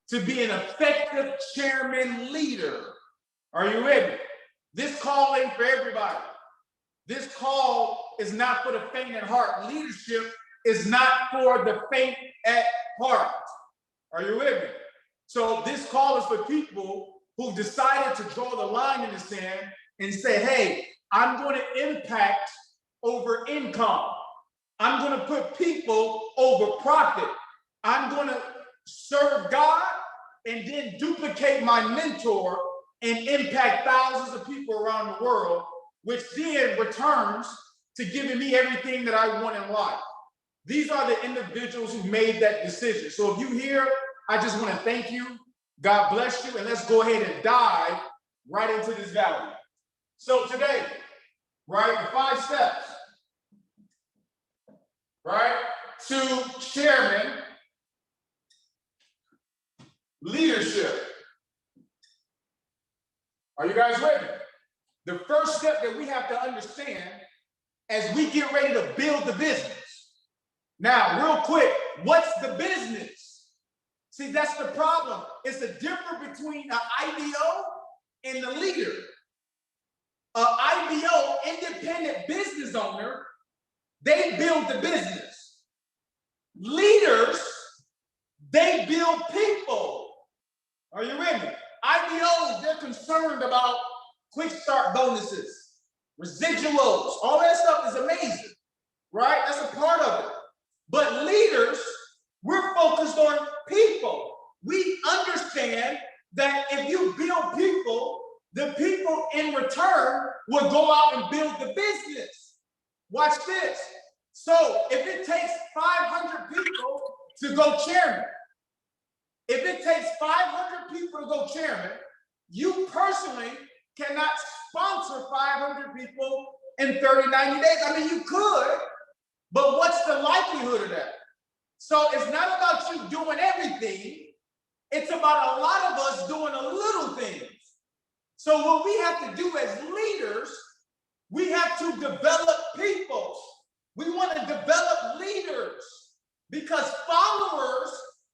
to be an effective chairman leader. Are you ready? This call ain't for everybody. This call is not for the faint at heart. Leadership is not for the faint at heart. Are you with me? So this call is for people who've decided to draw the line in the sand and say, hey, I'm going to impact over income. I'm going to put people over profit. I'm going to serve God and then duplicate my mentor and impact thousands of people around the world, which then returns to giving me everything that I want in life. These are the individuals who made that decision. So if you're here, I just want to thank you. God bless you. And let's go ahead and dive right into this value. So today, right, the 5 steps, right, to chairman leadership. Are you guys ready? The first step that we have to understand as we get ready to build the business. Now, real quick, what's the business? See, that's the problem. It's the difference between an IBO and the leader. An IBO, independent business owner, they build the business. Leaders, they build people. Are you with me? IBOs, they're concerned about quick start bonuses, residuals, all that stuff is amazing, right? That's a part of it. But leaders, we're focused on people. We understand that if you build people, the people in return will go out and build the business. Watch this. So if it takes 500 people to go chairman, if it takes 500 people to go chairman, you personally cannot sponsor 500 people in 30, 90 days. I mean, you could, but what's the likelihood of that? So it's not about you doing everything. It's about a lot of us doing a little things. So what we have to do as leaders, we have to develop people. We want to develop leaders because followers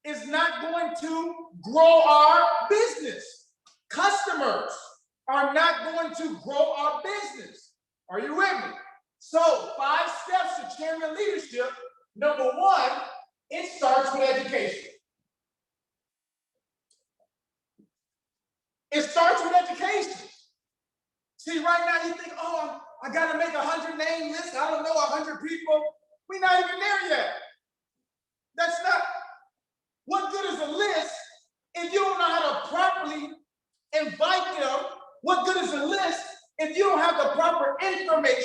is not going to grow our business. Customers are not going to grow our business. Are you with me? So 5 steps to chairman leadership. Number 1, it starts with education. It starts with education. See, right now you think, oh, I got to make a 100 name list. I don't know, 100 people. We're not even there yet. That's not, what good is a list if you don't know how to properly invite them? What good is a list if you don't have the proper information?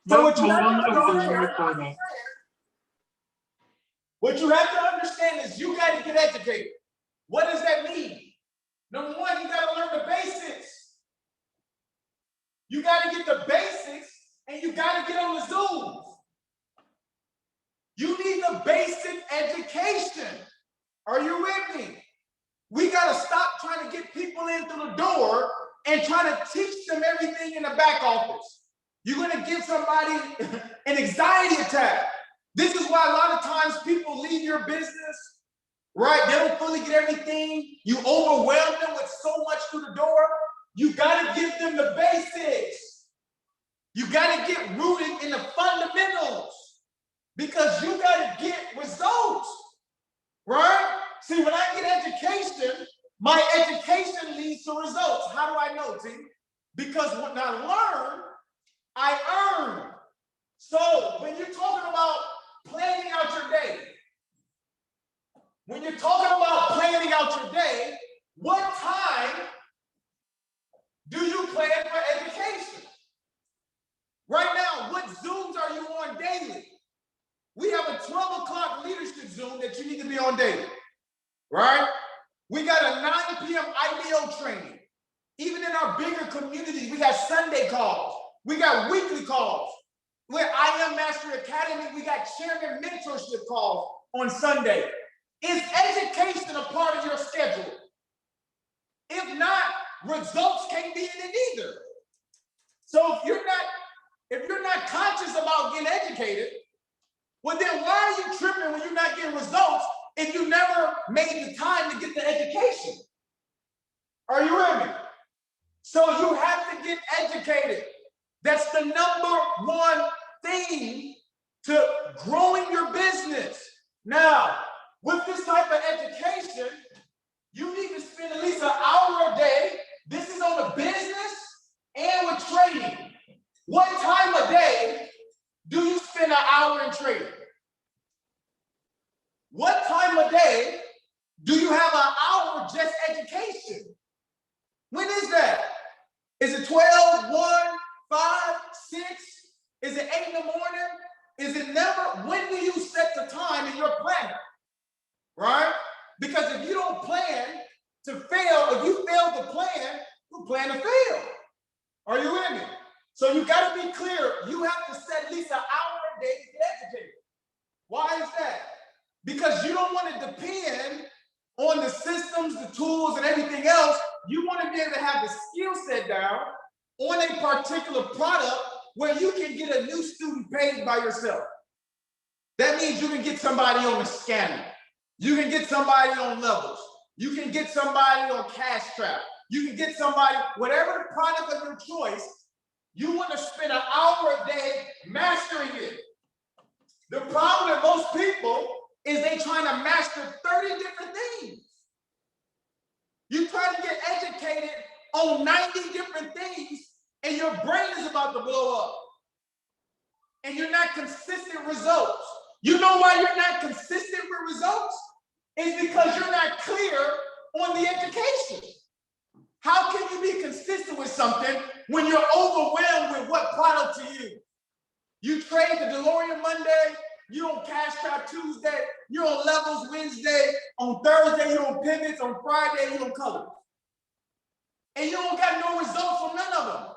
So what you have to understand is you got to get educated. What does that mean? Number 1, you got to learn the basics. You got to get the basics and you got to get on the Zooms. You need the basic education. Are you with me? We got to stop trying to get people in through the door and try to teach them everything in the back office. You're going to give somebody an anxiety attack. This is why a lot of times people leave your business, right? They don't fully get everything. You overwhelm them with so much through the door. You got to give them the basics. You got to get rooted in the fundamentals because you got to get results, right? See, when I get education, my education leads to results. How do I know, T? Because when I learn, I earn. So when you're talking about planning out your day, when you're talking about planning out your day, what time do you plan for education? Right now, what Zooms are you on daily? We have a 12 o'clock leadership Zoom that you need to be on daily, right? We got a 9 p.m. IBO training. Even in our bigger communities, we got Sunday calls. We got weekly calls. With I Am Mastery Academy, we got chairman mentorship calls on Sunday. Is education a part of your schedule? If not, results can't be in it either. So if you're not conscious about getting educated, well then why are you tripping when you're not getting results if you never made the time to get the education? Are you with me? So you have to get educated. That's the number one thing to growing your business. Now, with this type of education, you need to spend at least an hour a day. This is on the business and with trading. What time of day do you spend an hour in trading? What time of day do you have an hour just education? When is that? Is it 12, 1, 5, 6? Is it 8 in the morning? Is it never? When do you set the time in your planner? Right? Because if you don't plan to fail, if you fail to plan, you plan to fail. Are you with me? So you got to be clear. You have to set at least an hour a day to get educated. Why is that? Because you don't want to depend on the systems, the tools, and everything else. You want to be able to have the skill set down on a particular product where you can get a new student paid by yourself. That means you can get somebody on the scanner. You can get somebody on levels. You can get somebody on Cash Trap. You can get somebody, whatever the product of your choice, you want to spend an hour a day mastering it. The problem with most people is they trying to master 30 different things. You try to get educated on 90 different things and your brain is about to blow up. And you're not consistent results. You know why you're not consistent with results? It's because you're not clear on the education. How can you be consistent with something when you're overwhelmed with what product to use? You trade the DeLorean Monday, you're on Cash Trap Tuesday, you're on Levels Wednesday, on Thursday you're on Pivots, on Friday you're on Colors. And you don't got no results from none of them.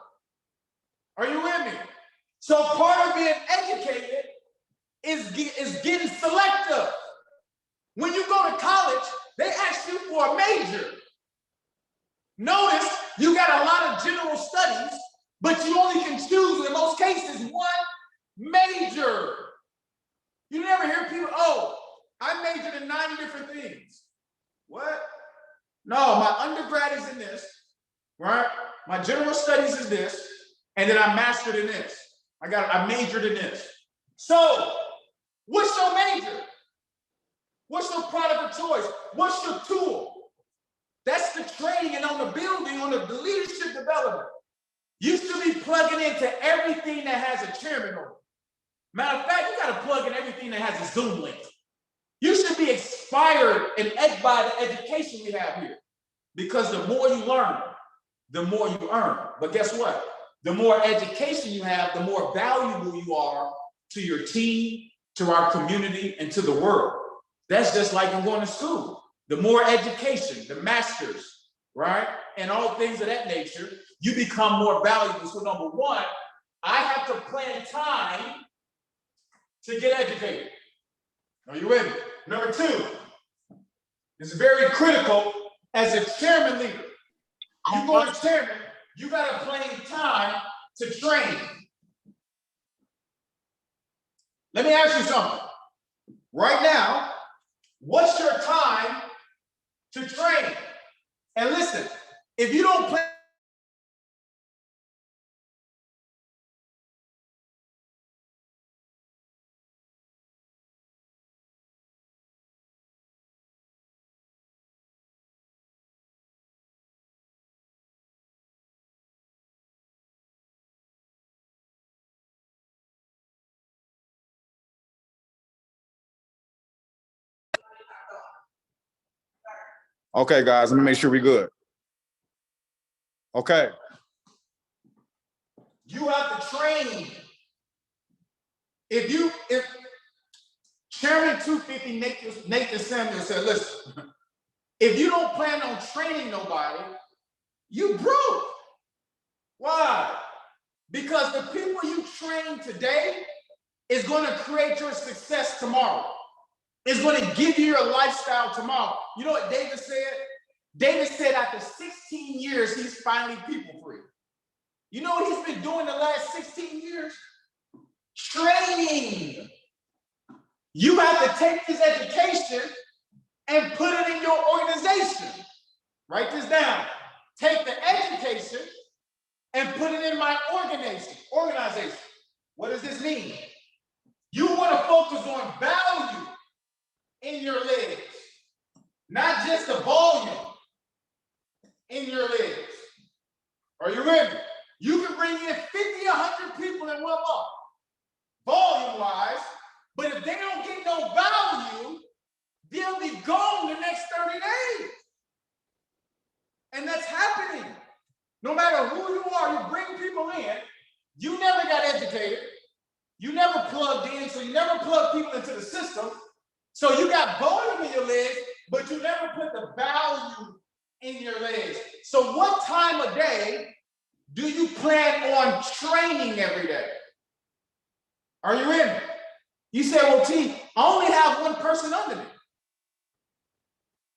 Are you with me? So part of being educated is getting selective. When you go to college, they ask you for a major. Notice you got a lot of general studies, but you only can choose, in most cases, one major. You never hear people, oh, I majored in 9 different things. What? No, my undergrad is in this, right? My general studies is this, and then I mastered in this. I majored in this. So, what's your major? What's your product of choice? What's your tool? That's the training and on the building, on the leadership development. You should be plugging into everything that has a chairman on it. Matter of fact, you got to plug in everything that has a Zoom link. You should be inspired and edged by the education we have here. Because the more you learn, the more you earn. But guess what? The more education you have, the more valuable you are to your team, to our community, and to the world. That's just like in going to school. The more education, the masters, right? And all things of that nature, you become more valuable. So number one, I have to plan time to get educated. Are you with me? Number two, it's very critical as a chairman leader. You go to chairman, you got to plan time to train. Let me ask you something. Right now, what's your time to train? And listen, if you don't plan, okay, guys, let me make sure we're good. Okay. You have to train. If Chairman 250 Nathan Samuel said, listen, if you don't plan on training nobody, you broke. Why? Because the people you train today is going to create your success tomorrow. It's going to give you your lifestyle tomorrow. You know what David said? David said after 16 years, he's finally people free. You know what he's been doing the last 16 years? Training. You have to take this education and put it in your organization. Write this down. Take the education and put it in my organization. What does this mean? You want to focus on value in your legs, not just the volume in your legs. Are you ready? You can bring in 50, 100 people in 1 month, volume-wise, but if they don't get no value, they'll be gone the next 30 days. And that's happening. No matter who you are, you bring people in, you never got educated, you never plugged in, so you never plug people into the system. So you got volume in your legs, but you never put the value in your legs. So what time of day do you plan on training every day? Are you in? You say, well, T, I only have one person under me.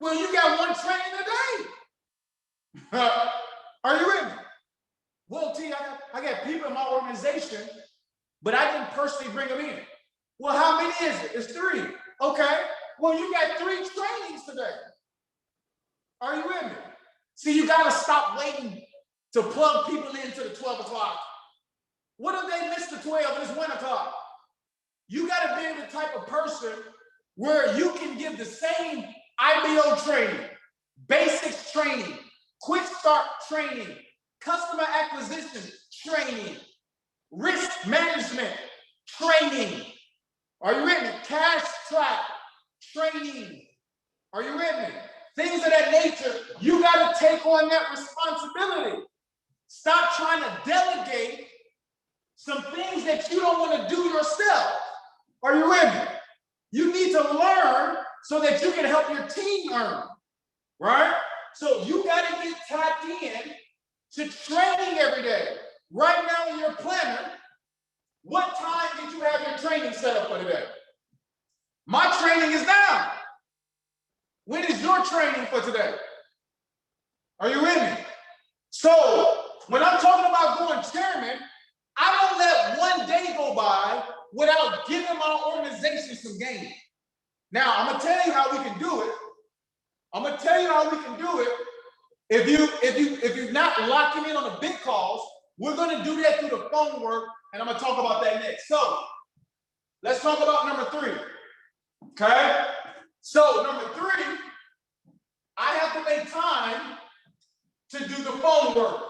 Well, you got one training a day. Are you in? Well, T, I got people in my organization, but I didn't personally bring them in. Well, how many is it? It's 3. Okay. Well, you got 3 trainings today. Are you in? See, you got to stop waiting to plug people into the 12 o'clock. What if they miss the 12 and it's 1 o'clock? You got to be the type of person where you can give the same IBO training, basics training, quick start training, customer acquisition training, risk management training. Are you with me? Cash track training. Are you with me? Things of that nature. You got to take on that responsibility. Stop trying to delegate some things that you don't want to do yourself. Are you with me? You need to learn so that you can help your team learn, right? So you got to get tapped in to training every day. Right now in your planner, what time did you have your training set up for today? My training is now. When is your training for today? Are you with me? So when I'm talking about going chairman, I don't let one day go by without giving my organization some game. Now, I'm gonna tell you how we can do it. I'm gonna tell you how we can do it. If you're not locking in on the big calls, we're gonna do that through the phone work, and I'm gonna talk about that next. So let's talk about number 3. Okay? So number 3, I have to make time to do the phone work.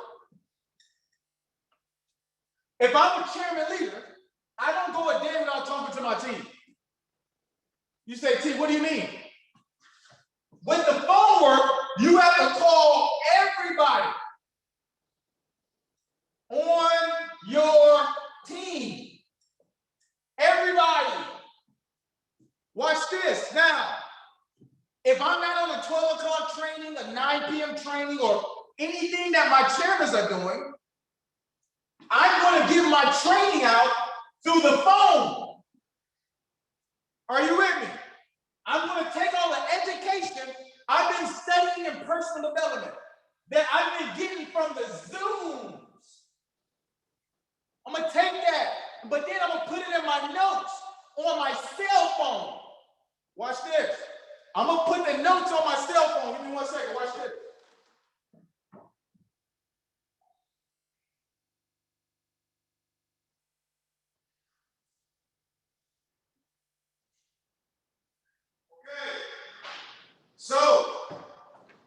If I'm a chairman leader, I don't go a day without talking to my team. You say, T, what do you mean? With the phone work, you have to call everybody on your team. Everybody. Watch this. Now, if I'm not on a 12 o'clock training, a 9 p.m. training, or anything that my chairmans are doing, I'm going to give my training out through the phone. Are you with me? I'm going to take all the education I've been studying in personal development that I've been getting from the Zooms. I'm going to take that, but then I'm going to put it in my notes on my cell phone. Watch this. I'm going to put the notes on my cell phone. Give me 1 second. Watch this. So,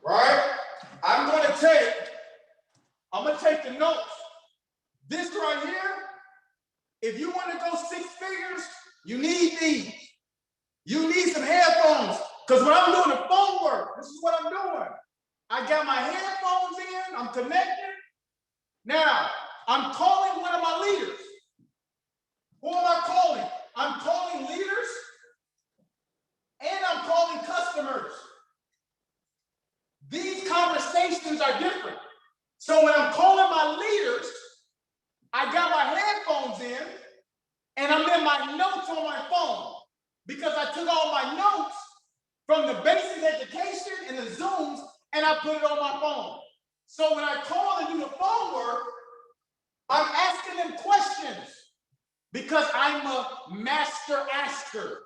right, I'm going to take the notes. This right here, if you want to go 6 figures, you need these. You need some headphones, because when I'm doing the phone work, this is what I'm doing. I got my headphones in, I'm connected. Now, I'm calling one of my leaders. Who am I calling? I'm calling leaders, and I'm calling customers. These conversations are different. So when I'm calling my leaders, I got my headphones in, and I'm in my notes on my phone, because I took all my notes from the basic education and the Zooms, and I put it on my phone. So when I call and do the phone work, I'm asking them questions, because I'm a master asker.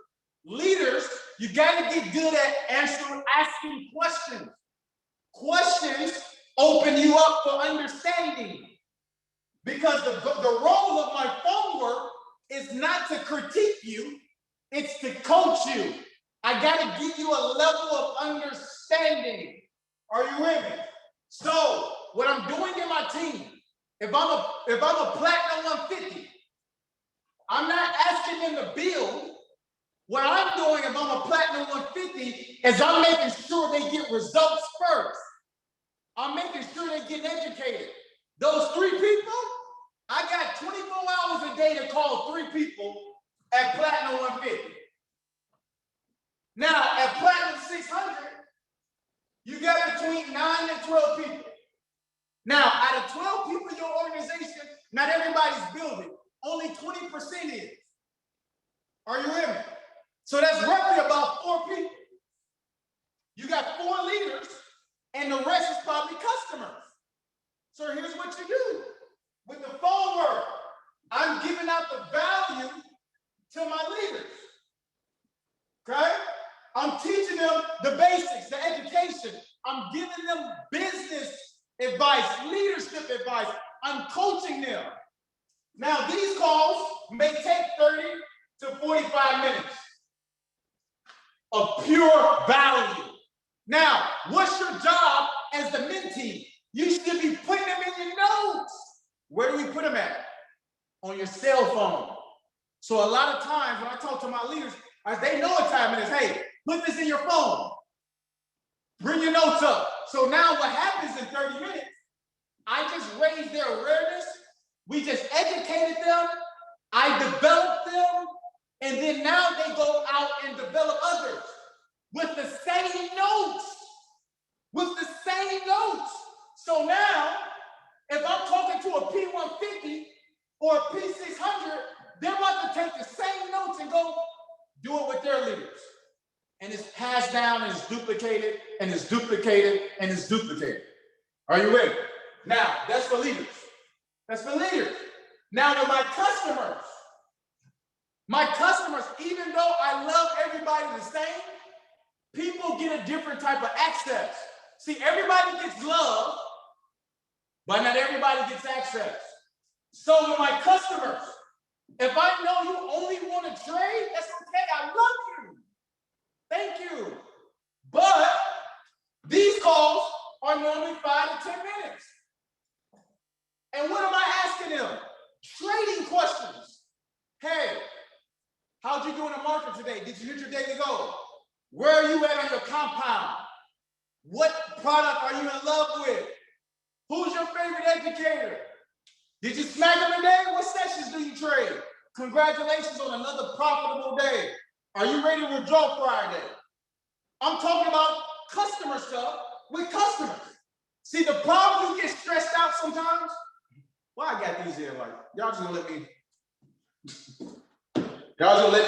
Leaders You got to get good at asking questions. Questions open you up for understanding. Because the role of my phone work is not to critique you, it's to coach you. I got to give you a level of understanding. Are you with me? So what I'm doing in my team, if I'm a platinum 150, I'm not asking them to build. What I'm doing if I'm a platinum 150 is I'm making sure they get results first. I'm making sure they get educated. Those 3 people, I got 24 hours a day to call 3 people at platinum 150. Now, at platinum 600, you got between 9 and 12 people. Now, out of 12 people in your organization, not everybody's building. Only 20% is. Are you with me? So that's roughly about 4 people. You got 4 leaders, and the rest is probably customers. So here's what you do. With the phone work, I'm giving out the value to my leaders. Okay? I'm teaching them the basics, the education. I'm giving them business advice, leadership advice. I'm coaching them. Now, these calls may take 30 to 45 minutes of pure value. Now, what's your job as the mentee? You should be putting them in your notes. Where do we put them at? On your cell phone. So a lot of times when I talk to my leaders, they know what time it is. Hey, put this in your phone. Bring your notes up. So now what happens in 30 minutes, I just raised their awareness. We just educated them. I developed them. And then now they go out and develop others with the same notes. With the same notes. So now, if I'm talking to a P150 or a P600, they're about to take the same notes and go do it with their leaders. And it's passed down and it's duplicated and it's duplicated and it's duplicated. Are you with me? Now, that's for leaders. That's for leaders. Now, with my customers, even though I love everybody the same, people get a different type of access. See, everybody gets love, but not everybody gets access. So with my customers, if I know you only want to trade, that's okay. I love you. Thank you. But these calls are normally 5 to 10 minutes. And what am I asking them? Trading questions. Hey, how'd you do in the market today? Did you hit your daily goal? Where are you at on your compound? What product are you in love with? Who's your favorite educator? Did you smack them today? What sessions do you trade? Congratulations on another profitable day. Are you ready to withdraw Friday? I'm talking about customer stuff with customers. See, the problem you get stressed out sometimes. Well, I got these here, like, y'all just gonna let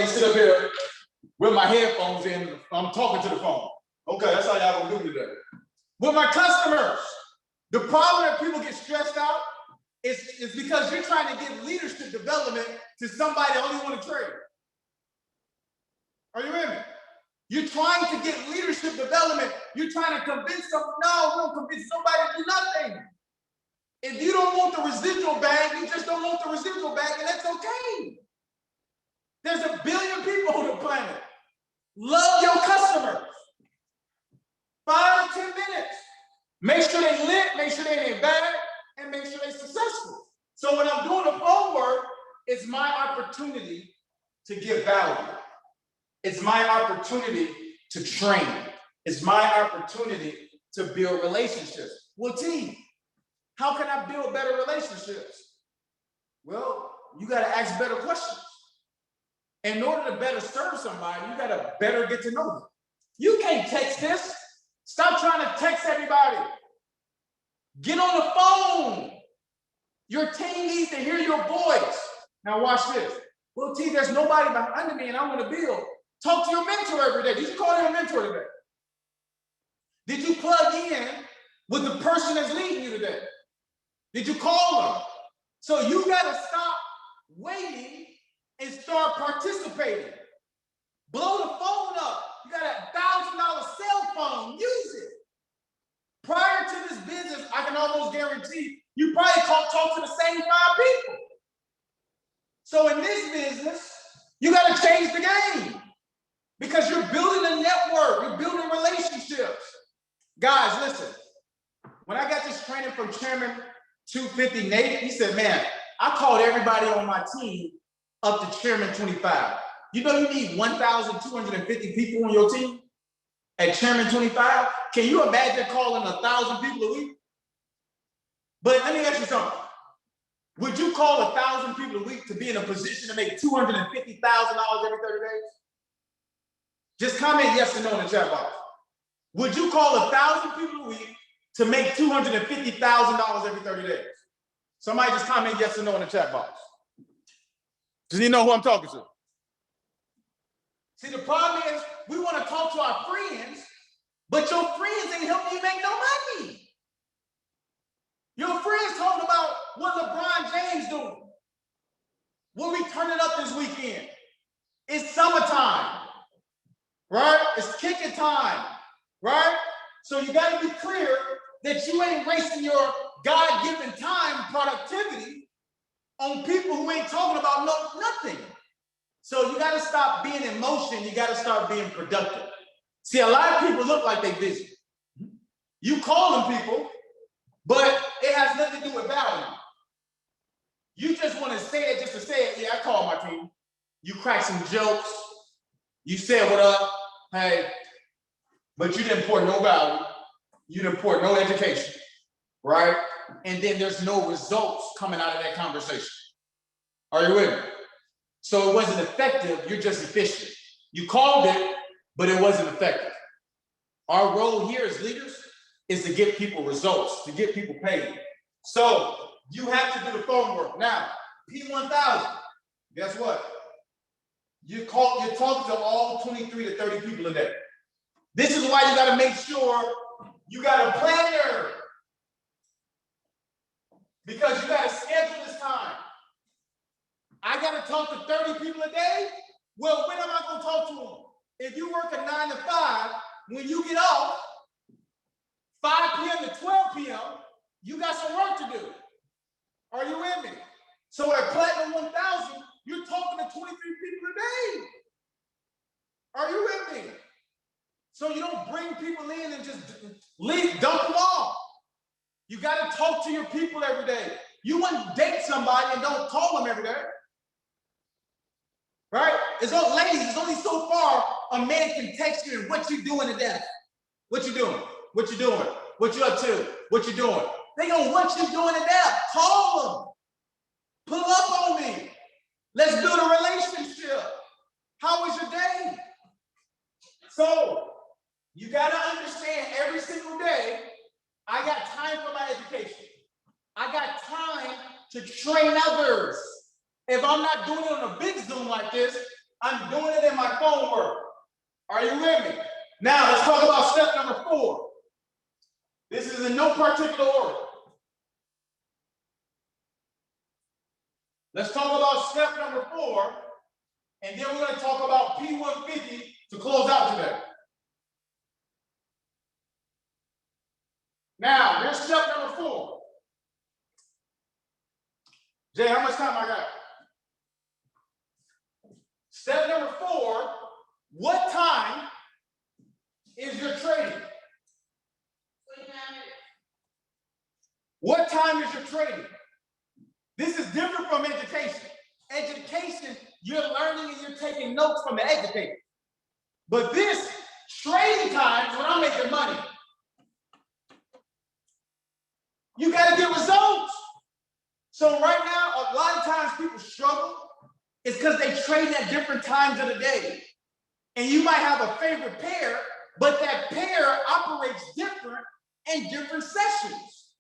me sit up here with my headphones in. I'm talking to the phone. Okay, that's how y'all gonna do today. With my customers, the problem that people get stressed out is because you're trying to give leadership development to somebody that only want to trade. Are you with me? You're trying to get leadership development. You're trying to convince them. No, we don't convince somebody to do nothing. If you don't want the residual bag, you just don't want the residual bag, and that's okay. There's 1 billion people on the planet. Love your customers. 5 to 10 minutes. Make sure they lit, make sure they ain't bad, and make sure they're successful. So when I'm doing the phone work, it's my opportunity to give value. It's my opportunity to train. It's my opportunity to build relationships. Well, T, how can I build better relationships? Well, you got to ask better questions. In order to better serve somebody, you got to better get to know them. You can't text this. Stop trying to text everybody. Get on the phone. Your team needs to hear your voice. Now watch this. Well, T, there's nobody under me and I want to build. Talk to your mentor every day. Did you call your mentor today? Did you plug in with the person that's leading you today? Did you call them? So you got to stop waiting and start participating. Blow the phone up. You got $1,000 cell phone. Use it. Prior to this business, I can almost guarantee you probably talk to the same 5 people. So in this business, you got to change the game because you're building a network. You're building relationships. Guys, listen. When I got this training from Chairman 250 Nate, he said, man, I called everybody on my team up to Chairman 25. You know you need 1,250 people on your team at Chairman 25? Can you imagine calling 1,000 people a week? But let me ask you something. Would you call 1,000 people a week to be in a position to make $250,000 every 30 days? Just comment yes or no in the chat box. Would you call 1,000 people a week to make $250,000 every 30 days? Somebody just comment yes or no in the chat box. Does he know who I'm talking to? See, the problem is we want to talk to our friends, but your friends ain't helping you make no money. Your friends talking about what LeBron James doing. What we turning up this weekend? It's summertime, right? It's kicking time, right? So you got to be clear that you ain't wasting your God-given time productivity on people who ain't talking about nothing. So you got to stop being in motion. You got to start being productive. See, a lot of people look like they busy. You call them people, but it has nothing to do with value. You just want to say it just to say it. Yeah, I called my team. You crack some jokes. You said what up. Hey, but you didn't pour no value. You didn't pour no education, right? And then there's no results coming out of that conversation. Are you with me? So it wasn't effective. You're just efficient. You called it, but it wasn't effective. Our role here as leaders is to get people results, to get people paid. So you have to do the phone work. Now, P1000, guess what? You're talking to all 23 to 30 people a day. This is why you got to make sure you got a planner. Because you got to schedule this time. I got to talk to 30 people a day? Well, when am I going to talk to them? If you work a 9 to 5, when you get off, 5 p.m. to 12 p.m., you got some work to do. Are you with me? So at Platinum 1000, you're talking to 23 people a day. Are you with me? So you don't bring people in and just dump them off. You got to talk to your people every day. You wouldn't date somebody and don't call them every day. Right? Ladies, it's only so far a man can text you and what you doing today. What you doing? What you doing? What you up to? What you doing? They gonna what you doing today. Call them. Pull up on me. Let's build a relationship. How was your day? So you gotta understand every single day, I got time for my education. I got time to train others. If I'm not doing it on a big Zoom like this, I'm doing it in my phone work. Are you with me? Now, let's talk about step number 4. This is in no particular order. Let's talk about step number 4, and then we're going to talk about P150 to close out today. Now, here's step number 4. Jay, how much time I got? Step number 4, what time is your trading? What time is your trading? This is different from education. Education, you're learning and you're taking notes from the educator. But this trading time is when I'm making money. You got to get results. So right now, a lot of times people struggle. It's because they trade at different times of the day. And you might have a favorite pair, but that pair operates different in different sessions.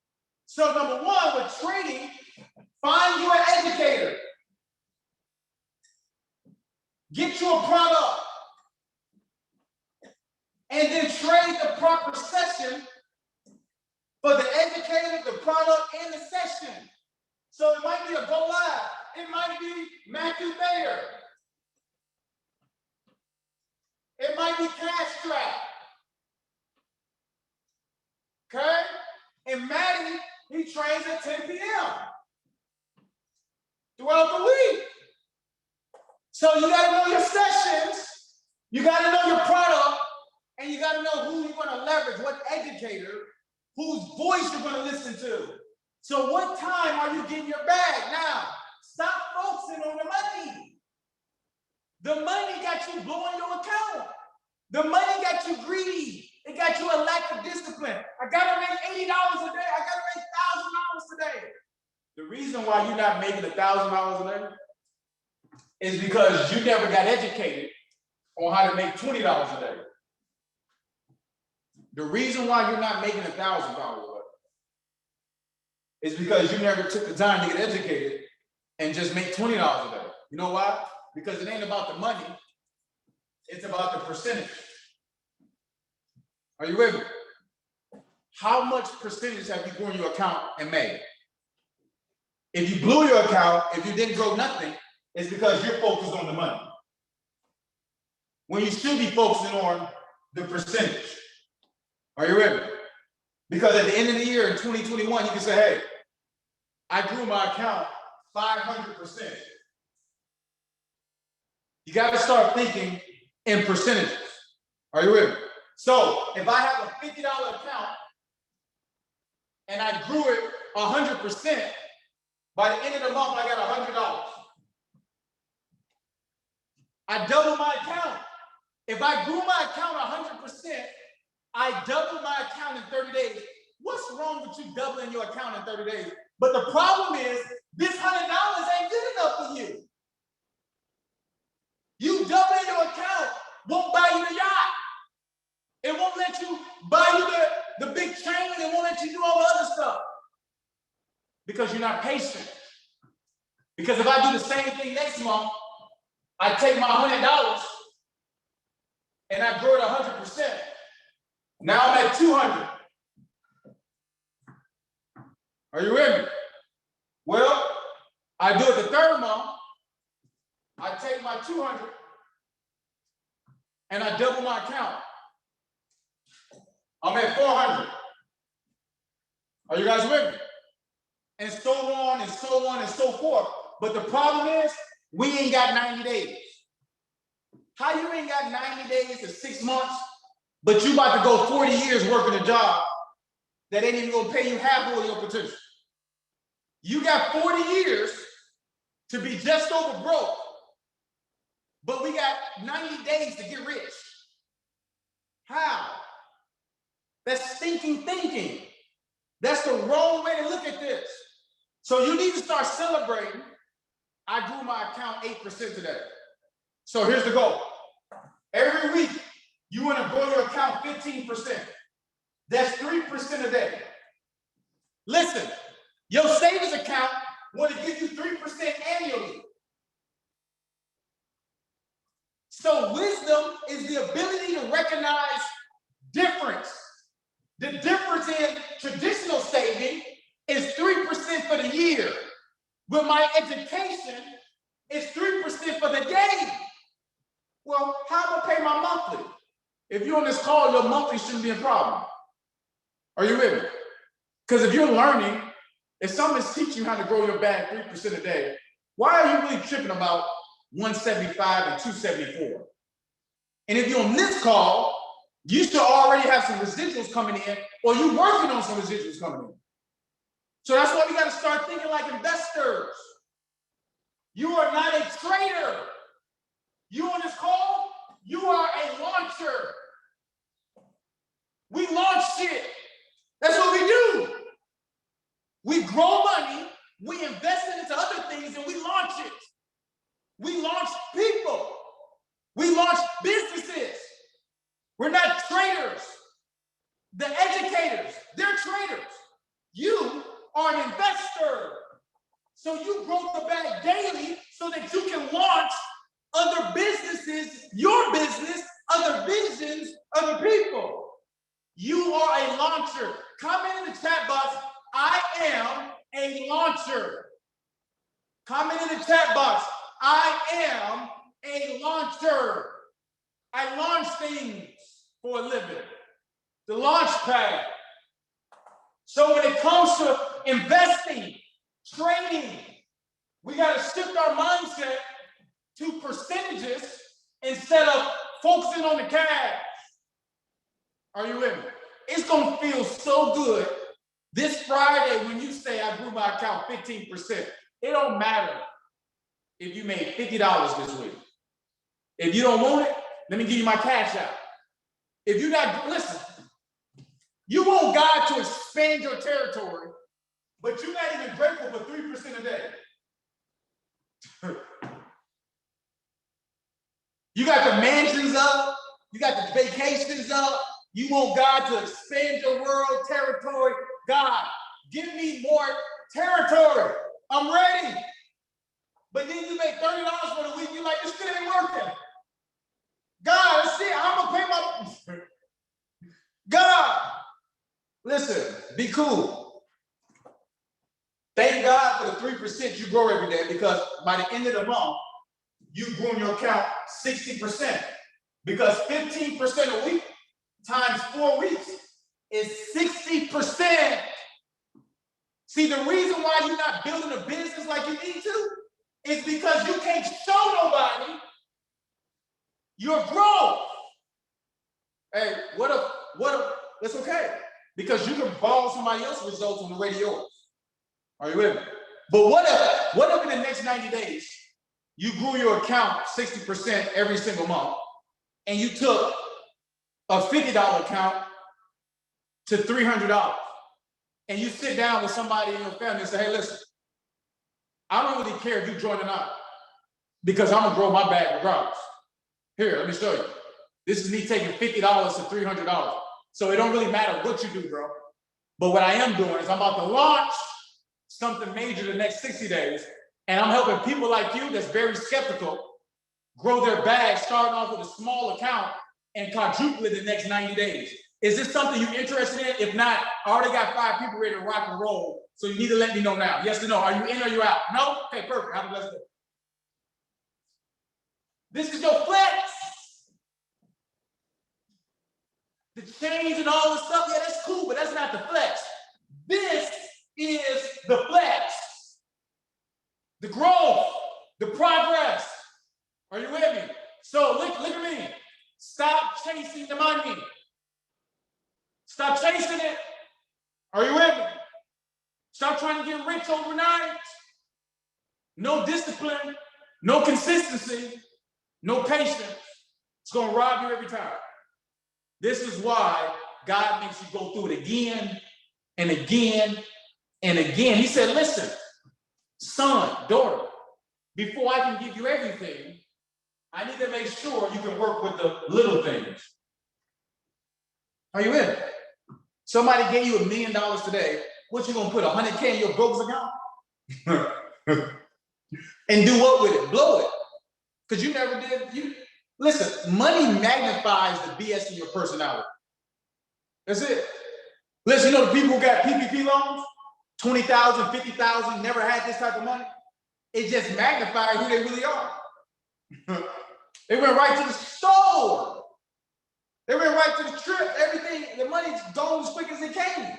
So number 1, with trading, find your educator. Get you a product. And then trade the proper session for the educator, the product, and the session. So it might be a Go Live. It might be Matthew Bayer. It It might be cash strapped. Okay? And Maddie, he trains at 10 p.m. throughout the week. So you got to know your sessions, you got to know your product, and you got to know who you're going to leverage, what educator, whose voice you're going to listen to. So what time are you getting your bag? Now, stop focusing on the money. The money got you blowing your account. The money got you greedy. It got you a lack of discipline. I got to make $80 a day. I got to make $1,000 today. The reason why you're not making $1,000 a day is because you never got educated on how to make $20 a day. The reason why you're not making $1,000 a day is because you never took the time to get educated and just make $20 a day. You know why? Because it ain't about the money, it's about the percentage. Are you with me? How much percentage have you grown your account and made? If you blew your account, if you didn't grow nothing, it's because you're focused on the money, when you should be focusing on the percentage. Are you with me? Because at the end of the year in 2021, you can say, hey, I grew my account 500%. You got to start thinking in percentages. Are you with me? So if I have a $50 account and I grew it 100%, by the end of the month, I got $100. I double my account. If I grew my account 100%, I double my account in 30 days. What's wrong with you doubling your account in 30 days? But the problem is, this $100 ain't good enough for you. You doubling your account won't buy you the yacht. It won't let you buy you the big chain. It won't let you do all the other stuff. Because you're not patient. Because if I do the same thing next month, I take my $100 and I grow it 100%. Now I'm at 200. Are you with me? Well, I do it the third month. I take my 200 and I double my account. I'm at 400. Are you guys with me? And so on and so on and so forth. But the problem is, we ain't got 90 days. How you ain't got 90 days to 6 months, but you about to go 40 years working a job that ain't even gonna pay you half of your potential? You got 40 years to be just over broke, but we got 90 days to get rich. How? That's stinking thinking. That's the wrong way to look at this. So you need to start celebrating. I grew my account 8% today. So here's the goal. Every week, you want to grow your account 15%. That's 3% a day. Listen, your savings account want to give you 3% annually. So wisdom is the ability to recognize difference. The difference in traditional saving is 3% for the year. With my education, it's 3% for the day. Well, how am I gonna pay my monthly? If you're on this call, your monthly shouldn't be a problem. Are you with me? Because if you're learning, if someone's teaching you how to grow your bag 3% a day, why are you really tripping about 175 and 274? And if you're on this call, you should already have some residuals coming in, or you're working on some residuals coming in. So that's why we got to start thinking like investors. You are not a trader. You on this call, you are a launcher. We launch shit. That's what we do. We grow money, we invest it into other things, and we launch it. We launch people. We launch businesses. We're not traders. The educators, they're traders. You are an investor. So you grow the bag daily so that you can launch other businesses, your business, other visions, other people. You are a launcher. Comment in the chat box, I am a launcher. Comment in the chat box, I am a launcher. I launch things for a living. The launch pad. So when it comes to investing, trading, we got to shift our mindset to percentages instead of focusing on the cash. Are you with me? It's going to feel so good this Friday when you say I grew my account 15%. It don't matter if you made $50 this week. If you don't want it, let me give you my cash out. If you're not, listen, you want God to expand your territory, but you're not even grateful for 3% a day. You got the mansions up, you got the vacations up, you want God to expand your world territory. God, give me more territory. I'm ready. But then you make $30 for the week, you're like, this shit ain't working. God, shit, I'm gonna pay my. God, listen, be cool. Thank God for the 3% you grow every day, because by the end of the month, you grow in your account 60%. Because 15% a week times 4 weeks is 60%. See, the reason why you're not building a business like you need to is because you can't show nobody your growth. Hey, what if, it's okay. Because you can borrow somebody else's results on the way to yours. Are you with me? But what if in the next 90 days, you grew your account 60% every single month, and you took a $50 account to $300, and you sit down with somebody in your family and say, hey, listen, I don't really care if you join or not, because I'm gonna grow my bag regardless. Here, let me show you. This is me taking $50 to $300. So it don't really matter what you do, bro. But what I am doing is I'm about to launch something major the next 60 days, and I'm helping people like you that's very skeptical grow their bag, starting off with a small account and quadruple it in the next 90 days. Is this something you're interested in? If not, I already got 5 people ready to rock and roll, so you need to let me know now. Yes or no? Are you in or you out? No? Okay, perfect. Have a blessed day. This is your flex. The change and all this stuff, yeah, that's cool, but that's not the flex. This is the flex. The growth, the progress. Are you with me? So look at me. Stop chasing the money. Stop chasing it. Are you with me? Stop trying to get rich overnight. No discipline, no consistency, no patience. It's going to rob you every time. This is why God makes you go through it again and again and again. He said, listen, son, daughter, before I can give you everything, I need to make sure you can work with the little things. Are you in? Somebody gave you $1 million today. What you gonna put $100K in your broker's account? And do what with it? Blow it. Because you never did. Listen, money magnifies the BS in your personality. That's it. Listen, you know the people who got PPP loans, 20,000, 50,000, never had this type of money. It just magnified who they really are. They went right to the store. They went right to the trip. Everything, the money's gone as quick as it came.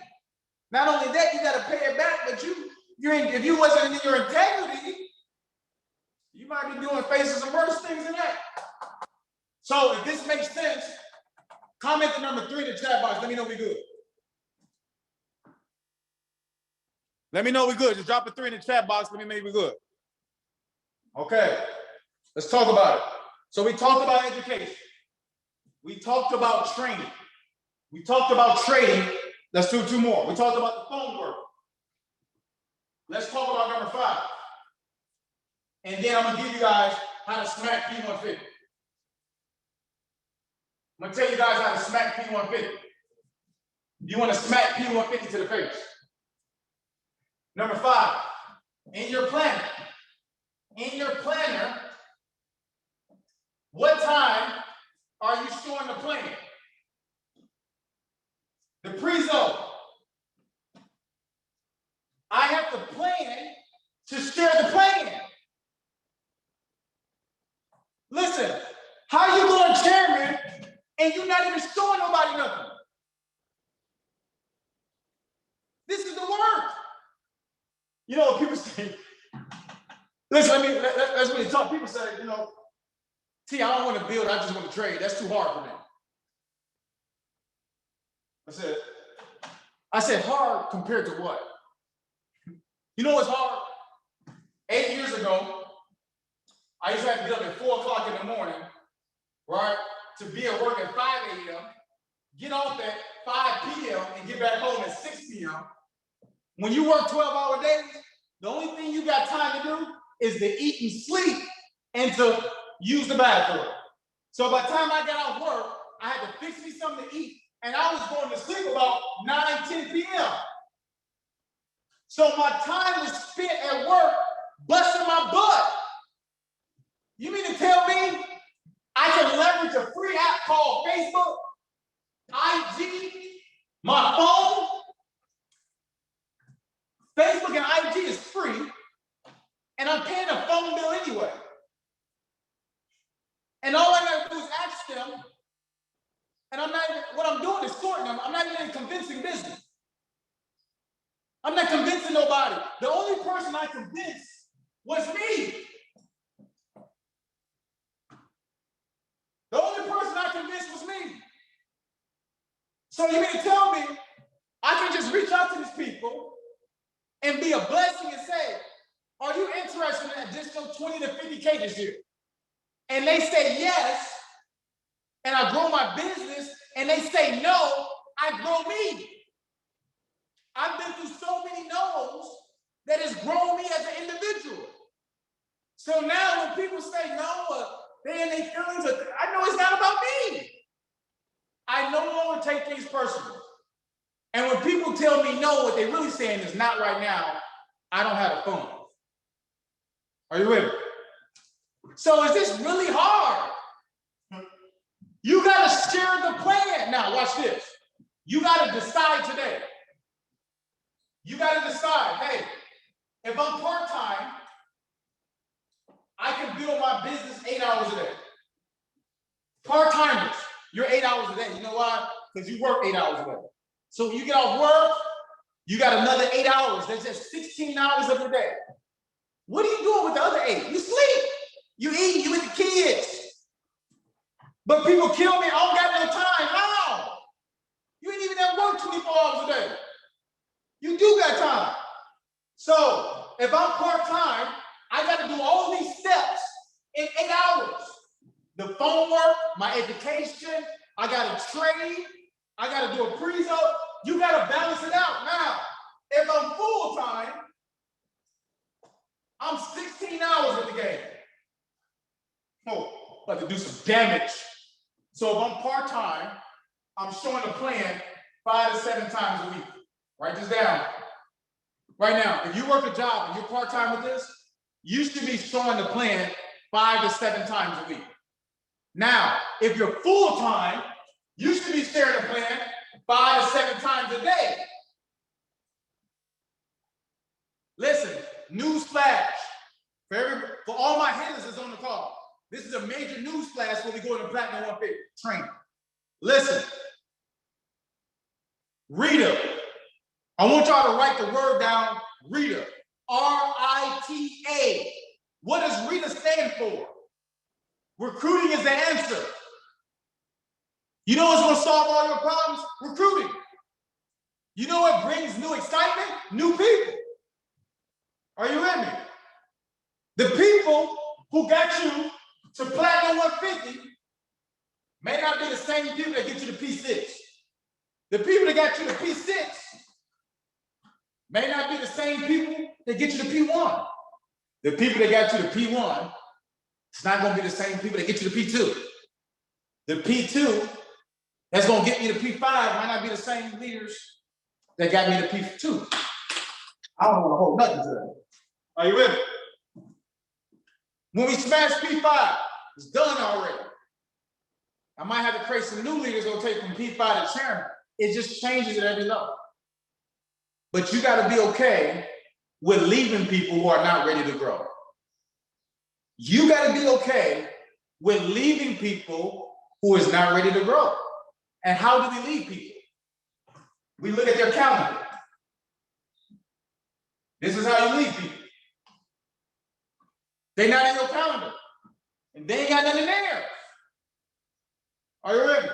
Not only that, you got to pay it back, but if you wasn't in your integrity, you might be doing faces and worse things than that. So if this makes sense, comment the number 3 in the chat box. Let me know we good. Let me know we good. Just drop a 3 in the chat box. Let me know we good. Okay, let's talk about it. So we talked about education. We talked about training. We talked about trading. Let's do 2 more. We talked about the phone work. Let's talk about number 5. And then I'm gonna give you guys how to smack P150. I'm gonna tell you guys how to smack P150. You wanna smack P150 to the face. Number 5, in your planner. In your planner, what time are you storing the plan? The pre-zone. I have to plan to share the plan. Listen, how you going to chairman not even showing nobody nothing. This is the work. You know what people say? Listen, let's really talk. People say, you know, T, I don't want to build, I just want to trade. That's too hard for me. I said, hard compared to what? You know what's hard? 8 years ago, I used to have to get up at 4 o'clock in the morning, right? To be at work at 5 a.m., get off at 5 p.m. and get back home at 6 p.m. When you work 12-hour days, the only thing you got time to do is to eat and sleep and to use the bathroom. So by the time I got off work, I had to fix me something to eat, and I was going to sleep about 9, 10 p.m. So my time was spent at work busting my butt. You mean to tell me I can leverage a free app called Facebook, IG, my phone? Facebook and IG is free, and I'm paying a phone bill anyway. And all I gotta do is ask them, and I'm not even, what I'm doing is sorting them. I'm not even convincing business. I'm not convincing nobody. The only person I convinced was me. The only person I convinced was me. So you mean to tell me I can just reach out to these people and be a blessing and say, are you interested in an additional 20 to 50K this year? And they say yes, and I grow my business, and they say no, I grow me. I've been through so many no's that it's grown me as an individual. So now when people say no, they in their feelings, I know it's not about me. I no longer take things personal. And when people tell me no, what they're really saying is not right now, I don't have a phone. Are you with me? So is this really hard? You gotta share the plan. Now watch this. You gotta decide today. You gotta decide, hey, if I'm part-time, I can build my business 8 hours a day. Part-timers, you're 8 hours a day. You know why? Because you work 8 hours a day. So when you get off work, you got another 8 hours. That's just 16 hours of the day. What are you doing with the other 8? You sleep. You eat, you with the kids. But people kill me, I don't got no time. How? You ain't even at work 24 hours a day. You do got time. So if I'm part-time, I got to do all these steps in 8 hours. The phone work, my education, I got to trade, I got to do a pre-zo. You got to balance it out. Now, if I'm full-time, I'm 16 hours in the game. Oh, about to do some damage. So if I'm part-time, I'm showing a plan 5 to 7 times a week. Write this down. Right now, if you work a job and you're part-time with this, you should be showing the plan 5 to 7 times a week. Now, if you're full-time, you should be sharing a plan 5 to 7 times a day. Listen, news flash. For all my hitters that's on the call, this is a major news flash when we go into Platinum 150 training. Listen, Rita. I want y'all to write the word down, Rita. R-I-T-A. What does Rita stand for? Recruiting is the answer. You know what's going to solve all your problems? Recruiting. You know what brings new excitement? New people. Are you with me? The people who got you to Platinum 150 may not be the same people that get you to P6. The people that got you to P6 may not be the same people that get you to P1. The people that got you to P1, it's not going to be the same people that get you to P2. The P2 that's going to get me to P5 might not be the same leaders that got me to P2. I don't want to hold nothing to them. Are you with me? When we smash P5, it's done already. I might have to create some new leaders that'll take from P5 to chairman. It just changes at every level. But you got to be okay with leaving people who are not ready to grow. You got to be okay with leaving people who is not ready to grow. And how do we lead people? We look at their calendar. This is how you lead people. They're not in your calendar. And they ain't got nothing there. Are you ready?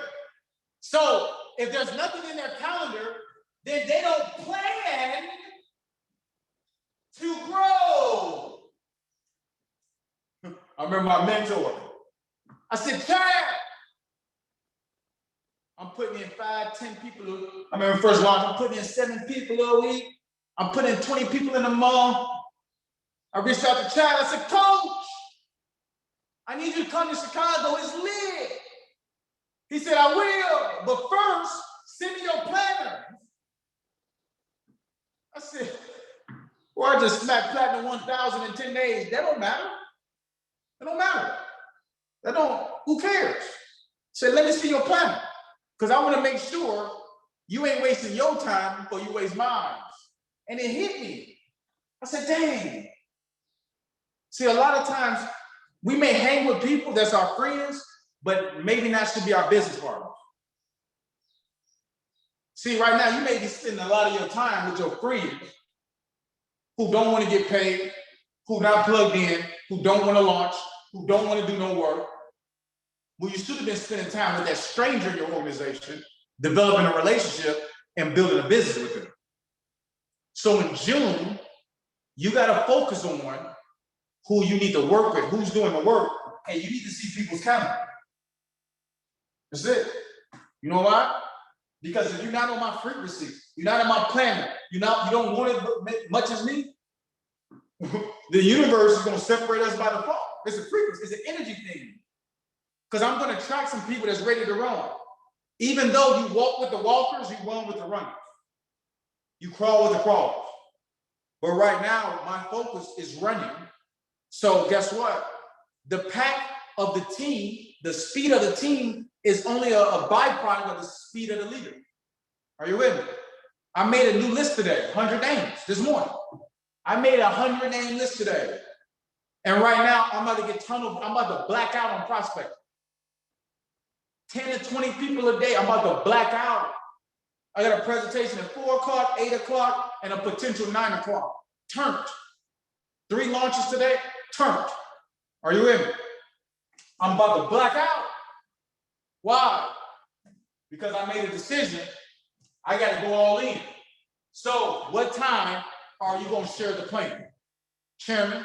So if there's nothing in their calendar, then they don't plan to grow. I remember my mentor. I said, Chad, I'm putting in 5, 10 people. I remember first launch, I'm putting in 7 people a week. I'm putting in 20 people in a month. I reached out to Chad. I said, Coach, I need you to come to Chicago. It's lit. He said, I will, but first, send me your planner. I said, well, I just smacked platinum 1,000 in 10 days. That don't matter. That don't matter. That don't, who cares? Say, let me see your planner. Because I want to make sure you ain't wasting your time before you waste mine. And it hit me. I said, dang. See, a lot of times we may hang with people that's our friends, but maybe not should be our business partners. See, right now, you may be spending a lot of your time with your friends who don't want to get paid, who not plugged in, who don't want to launch, who don't want to do no work. Well, you should have been spending time with that stranger in your organization, developing a relationship and building a business with them. So in June, you got to focus on who you need to work with, who's doing the work, and you need to see people's calendar. That's it. You know why? Because if you're not on my frequency, you're not on my planet, you don't want it much as me, the universe is going to separate us by default. It's a frequency, it's an energy thing. Because I'm going to attract some people that's ready to run. Even though you walk with the walkers, you run with the runners. You crawl with the crawlers. But right now, my focus is running. So guess what? The pack of the team, the speed of the team is only a byproduct of the speed of the leader. Are you with me? I made a new list today, 100 names this morning. I made a 100 name list today. And right now, I'm about to get tunneled. I'm about to black out on prospect. 10 to 20 people a day, I'm about to black out. I got a presentation at 4 o'clock, 8 o'clock, and a potential 9 o'clock. Turned. 3 launches today, turned. Are you in? I'm about to black out. Why? Because I made a decision. I got to go all in. So what time are you going to share the plan? Chairman?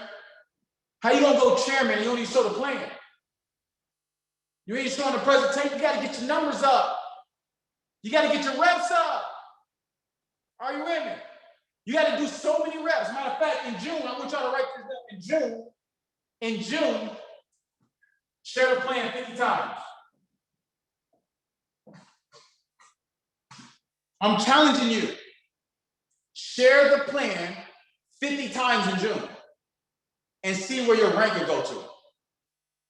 How you going to go chairman and you don't even show the plan? You ain't showing the presentation. You got to get your numbers up. You got to get your reps up. Are you with me? You got to do so many reps. Matter of fact, in June, I want y'all to write this down. In June, share the plan 50 times. I'm challenging you. Share the plan 50 times in June and see where your rank will go to.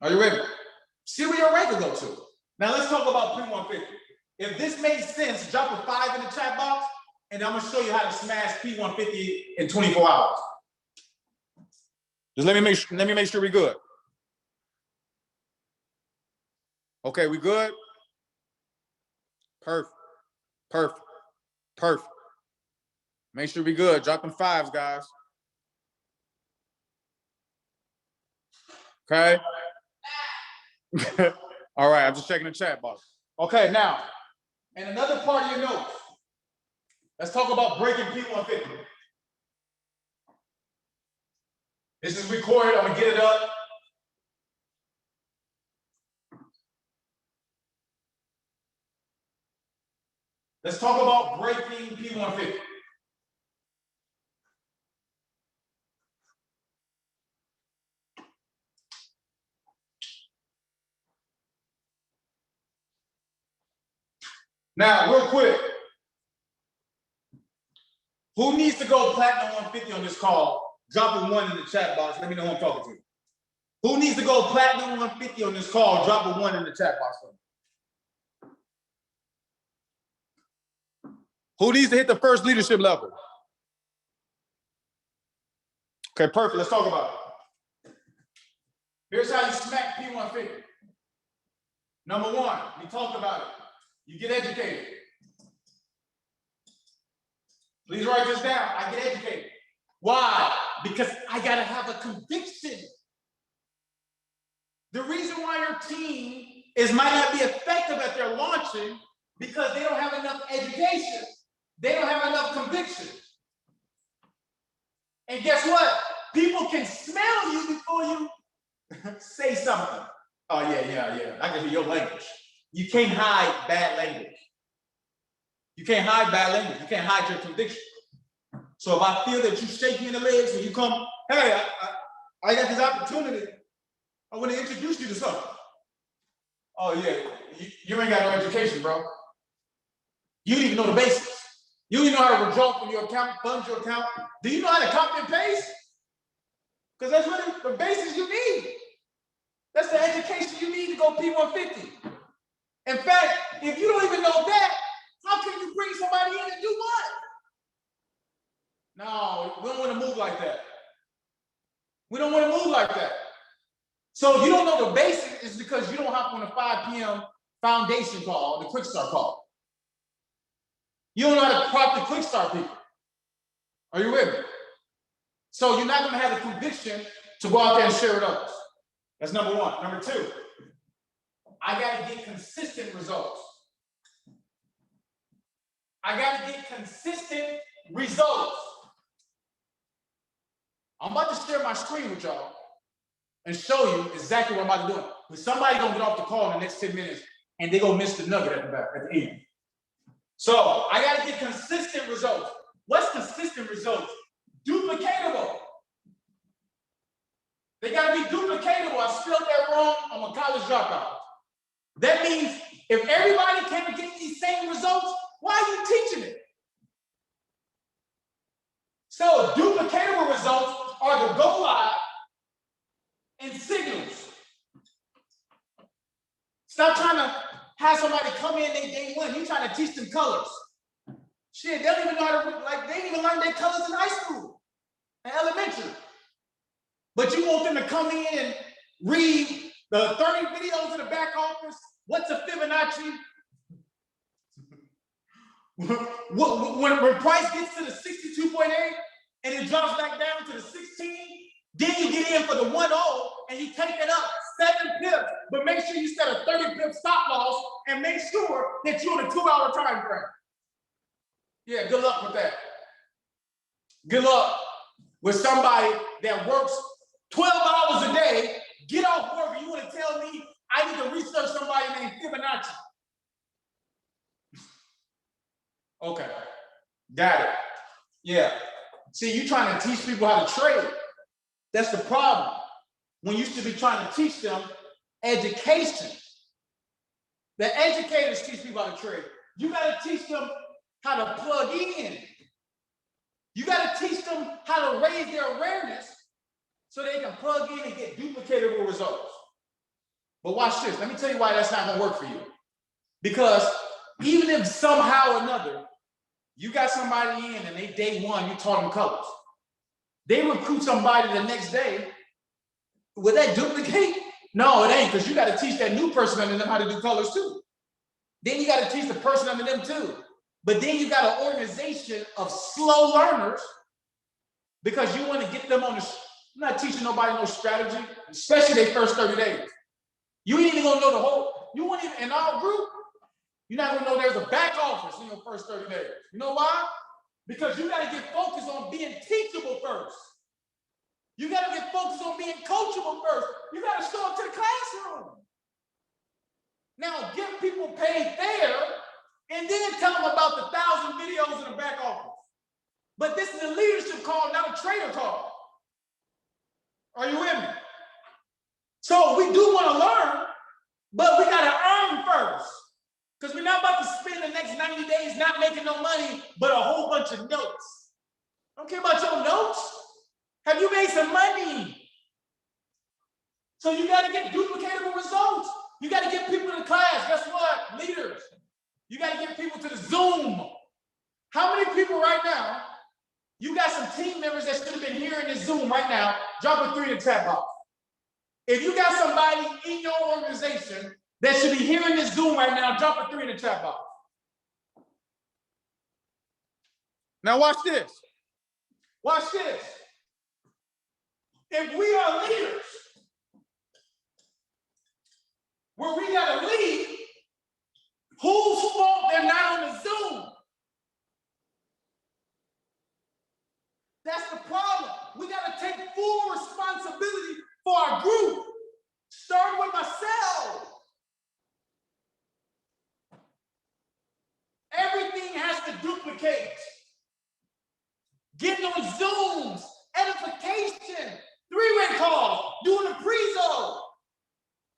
Are you ready? See where your rank will go to. Now let's talk about P150. If this made sense, drop a 5 in the chat box, and I'm gonna show you how to smash P150 in 24 hours. Just let me make sure we're good. Okay, we good? Perfect. Perfect. Perfect. Make sure we good. Drop them 5s, guys. Okay. All right, I'm just checking the chat box. Okay, now, and another part of your notes. Let's talk about breaking P150. This is recorded. I'm gonna get it up. Let's talk about breaking P150. Now, real quick, who needs to go platinum 150 on this call? Drop a 1 in the chat box. Let me know who I'm talking to. Who needs to go platinum 150 on this call? Drop a 1 in the chat box for me. Who needs to hit the first leadership level? Okay, perfect. Let's talk about it. Here's how you smack P150. Number 1, we talked about it. You get educated. Please write this down. I get educated. Why? Because I got to have a conviction. The reason why your team might not be effective at their launching because they don't have enough education. They don't have enough conviction. And guess what? People can smell you before you say something. Oh, yeah. I can hear your language. You can't hide bad language. You can't hide bad language. You can't hide your conviction. So if I feel that you shake me in the legs and you come, hey, I got this opportunity. I want to introduce you to something. Oh, yeah, you ain't got no education, bro. You don't even know the basics. You don't even know how to withdraw from your account, fund your account. Do you know how to copy and paste? Because that's really the basics you need. That's the education you need to go P150. In fact, if you don't even know that, how can you bring somebody in and do what? No, we don't want to move like that. We don't want to move like that. So if you don't know the basics, it's because you don't hop on a 5 p.m. foundation call, the quick start call. You don't know how to properly quick start people. Are you with me? So you're not going to have the conviction to go out there and share with others. That's number one. Number two, I got to get consistent results. I got to get consistent results. I'm about to share my screen with y'all and show you exactly what I'm about to do. But somebody gonna get off the call in the next 10 minutes and they gonna miss the nugget at the back, at the end. So I gotta get consistent results. What's consistent results? Duplicatable. They gotta be duplicatable. I spelled that wrong. I'm a college dropout. That means if everybody can get these same results, why are you teaching it? So duplicatable results are the go live and signals. Stop trying to have somebody come in day one. You're trying to teach them colors. Shit, they don't even know how to, like, they didn't even learn their colors in high school and elementary. But you want them to come in and read the 30 videos in the back office. What's a Fibonacci? when price gets to the 62.8 and it drops back down to the 16, then you get in for the 1-0 and you take it up 7 pips, but make sure you set a 30 pip stop loss and make sure that you're in a 2-hour time frame. Yeah, good luck with that. Good luck with somebody that works 12 hours a day, get off work, and you want to tell me I need to research somebody named Fibonacci. Okay, got it. Yeah. See, you're trying to teach people how to trade. That's the problem. When you should be trying to teach them education. The educators teach people how to trade. You got to teach them how to plug in. You got to teach them how to raise their awareness so they can plug in and get duplicatable results. But watch this. Let me tell you why that's not going to work for you. Because even if somehow or another, you got somebody in and they day one, you taught them colors. They recruit somebody the next day. Will that duplicate? No, it ain't, because you got to teach that new person under them how to do colors too. Then you got to teach the person under them too. But then you got an organization of slow learners because you want to get them on the, I'm not teaching nobody no strategy, especially their first 30 days. You ain't even gonna know the whole, you wouldn't even, in our group, you're not gonna know there's a back office in your first 30 days. You know why? Because you gotta get focused on being teachable first. You gotta get focused on being coachable first. You gotta show up to the classroom. Now, give people paid fair and then tell them about the 1,000 videos in the back office. But this is a leadership call, not a trader call. Are you with me? So we do want to learn, but we got to earn first. Because we're not about to spend the next 90 days not making no money, but a whole bunch of notes. I don't care about your notes. Have you made some money? So you got to get duplicatable results. You got to get people to class. Guess what? Leaders. You got to get people to the Zoom. How many people right now, you got some team members that should have been here in this Zoom right now, drop a 3 in the chat box. If you got somebody in your organization that should be hearing this Zoom right now, drop a 3 in the chat box. Now watch this. Watch this. If we are leaders, where we gotta lead, whose fault they're not on the Zoom? That's the problem. We gotta take full responsibility for our group. Start with myself. Everything has to duplicate. Getting on Zooms, edification, three-way calls, doing the pre-zo,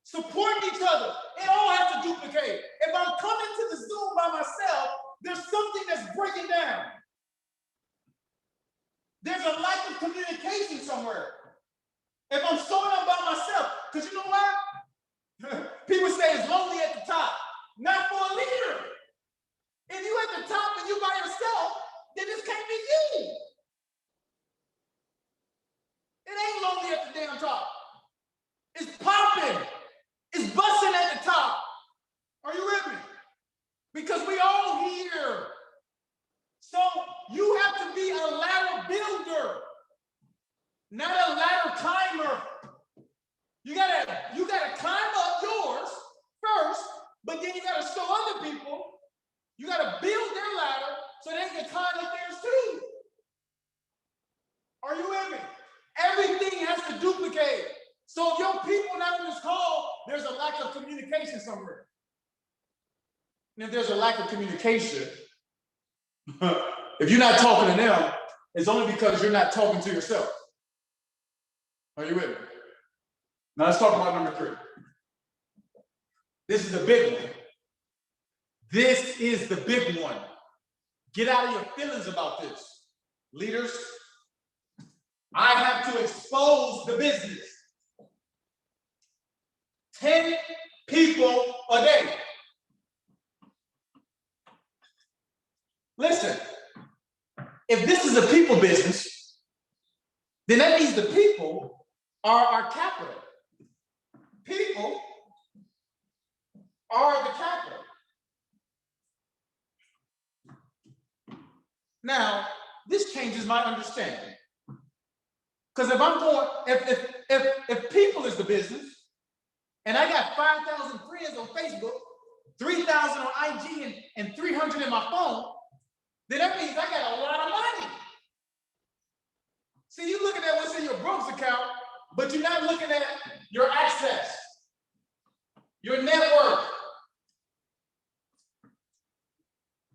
supporting each other. It all has to duplicate. If I'm coming to the Zoom by myself, there's something that's breaking down. There's a lack of communication somewhere. If I'm showing up by myself, because you know what? People say it's lonely at the top. Not for a leader. If you at the top and you by yourself, then this can't be you. It ain't lonely at the damn top. It's popping. It's busting at the top. Are you with me? Because we all here. So you have to be a ladder builder, not a ladder climber. You gotta climb up yours first, but then you gotta show other people. You gotta build their ladder so they can climb up theirs too. Are you with me? Everything has to duplicate. So if your people not on this call, there's a lack of communication somewhere. And if there's a lack of communication, if you're not talking to them, it's only because you're not talking to yourself. Are you with me? Now let's talk about number 3. This is the big one. This is the big one. Get out of your feelings about this. Leaders, I have to expose the business. 10 people a day. Listen, if this is a people business, then that means the people are our capital. People are the capital. Now, this changes my understanding. Because if I'm going, if people is the business, and I got 5,000 friends on Facebook, 3,000 on IG, and 300 in my phone, then that means I got a lot of money. See, you looking at what's in your Brooks account, but you're not looking at your access, your network.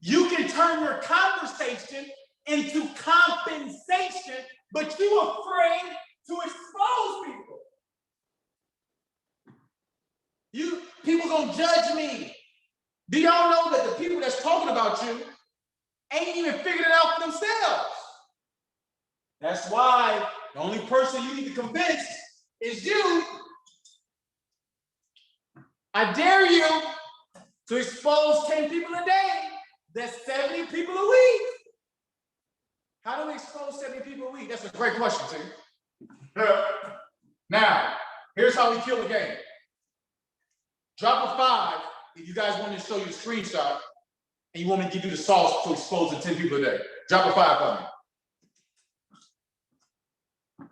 You can turn your conversation into compensation, but you're afraid to expose people. People gonna judge me. Do y'all know that the people that's talking about you ain't even figured it out for themselves? That's why the only person you need to convince is you. I dare you to expose 10 people a day. That's 70 people a week. How do we expose 70 people a week? That's a great question, too. Now, here's how we kill the game. Drop a 5 if you guys want me to show you the screenshot and you want me to give you the sauce to expose the 10 people a day. Drop a 5 for me.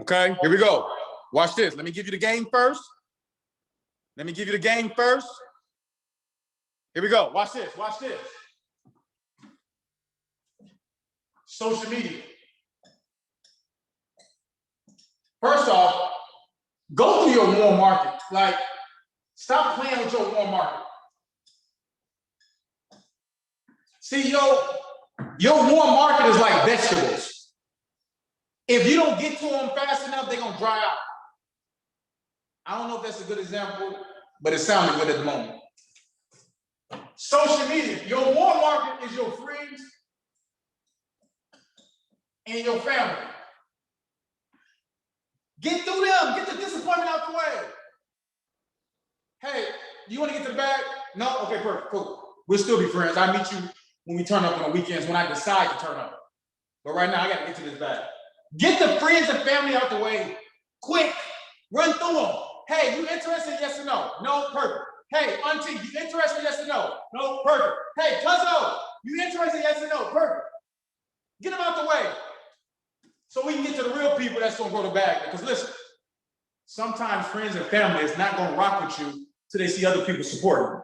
Okay, here we go. Watch this. Let me give you the game first. Here we go. Watch this. Social media. First off, go through your warm market. Like, stop playing with your warm market. See, your warm market is like vegetables. If you don't get to them fast enough, they're gonna dry out. I don't know if that's a good example, but it sounded good at the moment. Social media, your warm market is your friends and your family. Get through them, get the disappointment out the way. Hey, you want to get to the bag? No? Okay, perfect, cool. We'll still be friends. I'll meet you when we turn up on the weekends, when I decide to turn up. But right now, I got to get to this bag. Get the friends and family out the way quick. Run through them. Hey, you interested? Yes or no? No? Perfect. Hey, auntie, you interested? Yes or no? No, perfect. Hey, cuzzo, you interested? Yes or no? Perfect. Get them out the way. So we can get to the real people that's gonna grow the bag. Because listen, sometimes friends and family is not gonna rock with you till they see other people supporting you.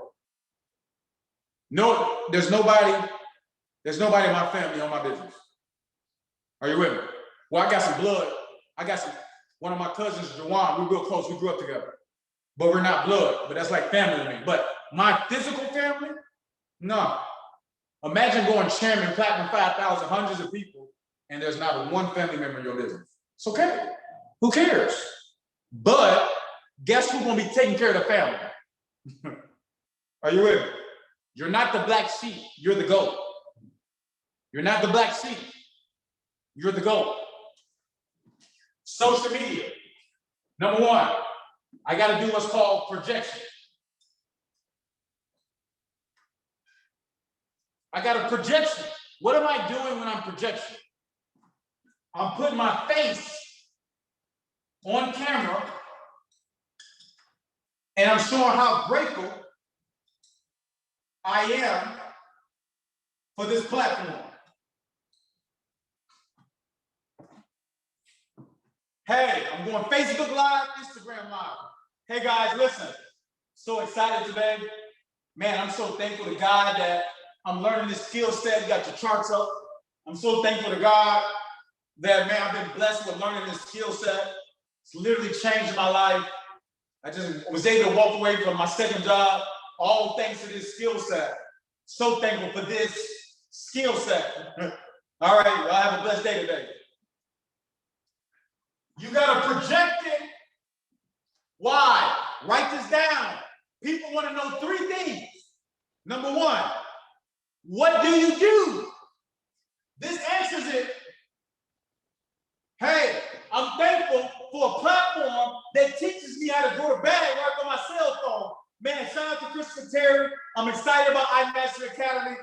No, there's nobody in my family on my business. Are you with me? Well, I got some blood. One of my cousins, Jawan, we're real close, we grew up together. But we're not blood, but that's like family to me. But my physical family, no. Imagine going chairman, platinum 5,000, hundreds of people, and there's not one family member in your business. It's okay. Who cares? But guess who's gonna be taking care of the family? Are you with me? You're not the black sheep, you're the goat. You're not the black sheep, you're the goat. Social media. Number one, I gotta do what's called projection. I got a projection. What am I doing when I'm projection? I'm putting my face on camera and I'm showing how grateful I am for this platform. Hey, I'm going Facebook Live, Instagram Live. Hey guys, listen, so excited today. Man, I'm so thankful to God that I'm learning this skill set. You got your charts up. I'm so thankful to God that, man, I've been blessed with learning this skill set. It's literally changed my life. I just was able to walk away from my second job, all thanks to this skill set. So thankful for this skill set. All right, well, have a blessed day today. You got to project it. Why? Write this down. People want to know three things. Number one, what do you do? This answers it. Hey, I'm thankful for a platform that teaches me how to grow a bag right on my cell phone. Man, shout out to Christopher Terry. I'm excited about iMaster Academy.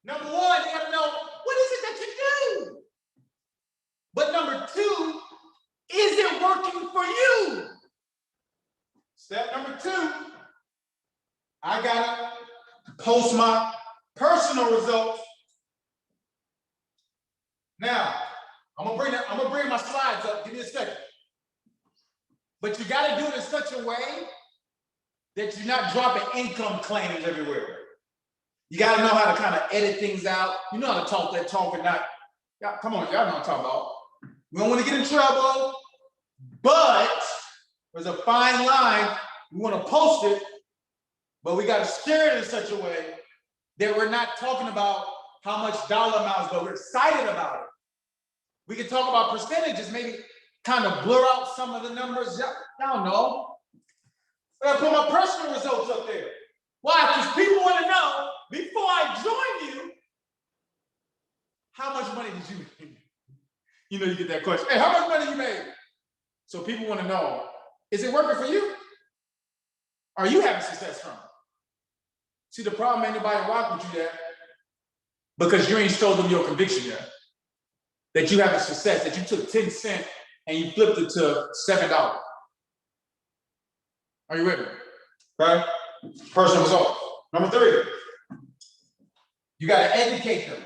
Number one, you gotta know, what is it that you do? But number two, is it working for you? Step number two, I gotta post my personal results. Now, I'm gonna bring my slides up. Give me a second. But you gotta do it in such a way that you're not dropping income claims everywhere. You gotta know how to kind of edit things out. You know how to talk that talk and not. Come on, y'all know what I'm talking about. We don't want to get in trouble, but there's a fine line. We want to post it, but we got to share it in such a way that we're not talking about how much dollar amounts, but we're excited about it. We can talk about percentages, maybe kind of blur out some of the numbers. Y'all know. I put my personal results up there. Why? Because people want to know, before I join you, how much money did you make? You know, you get that question. Hey, how much money you made? So people want to know, is it working for you? Are you having success from it? See, the problem, ain't nobody rock with you there because you ain't showed them your conviction yet. That you have a success, that you took 10 cents and you flipped it to $7. Are you with me? Right? Personal results. Number three, you got to educate them.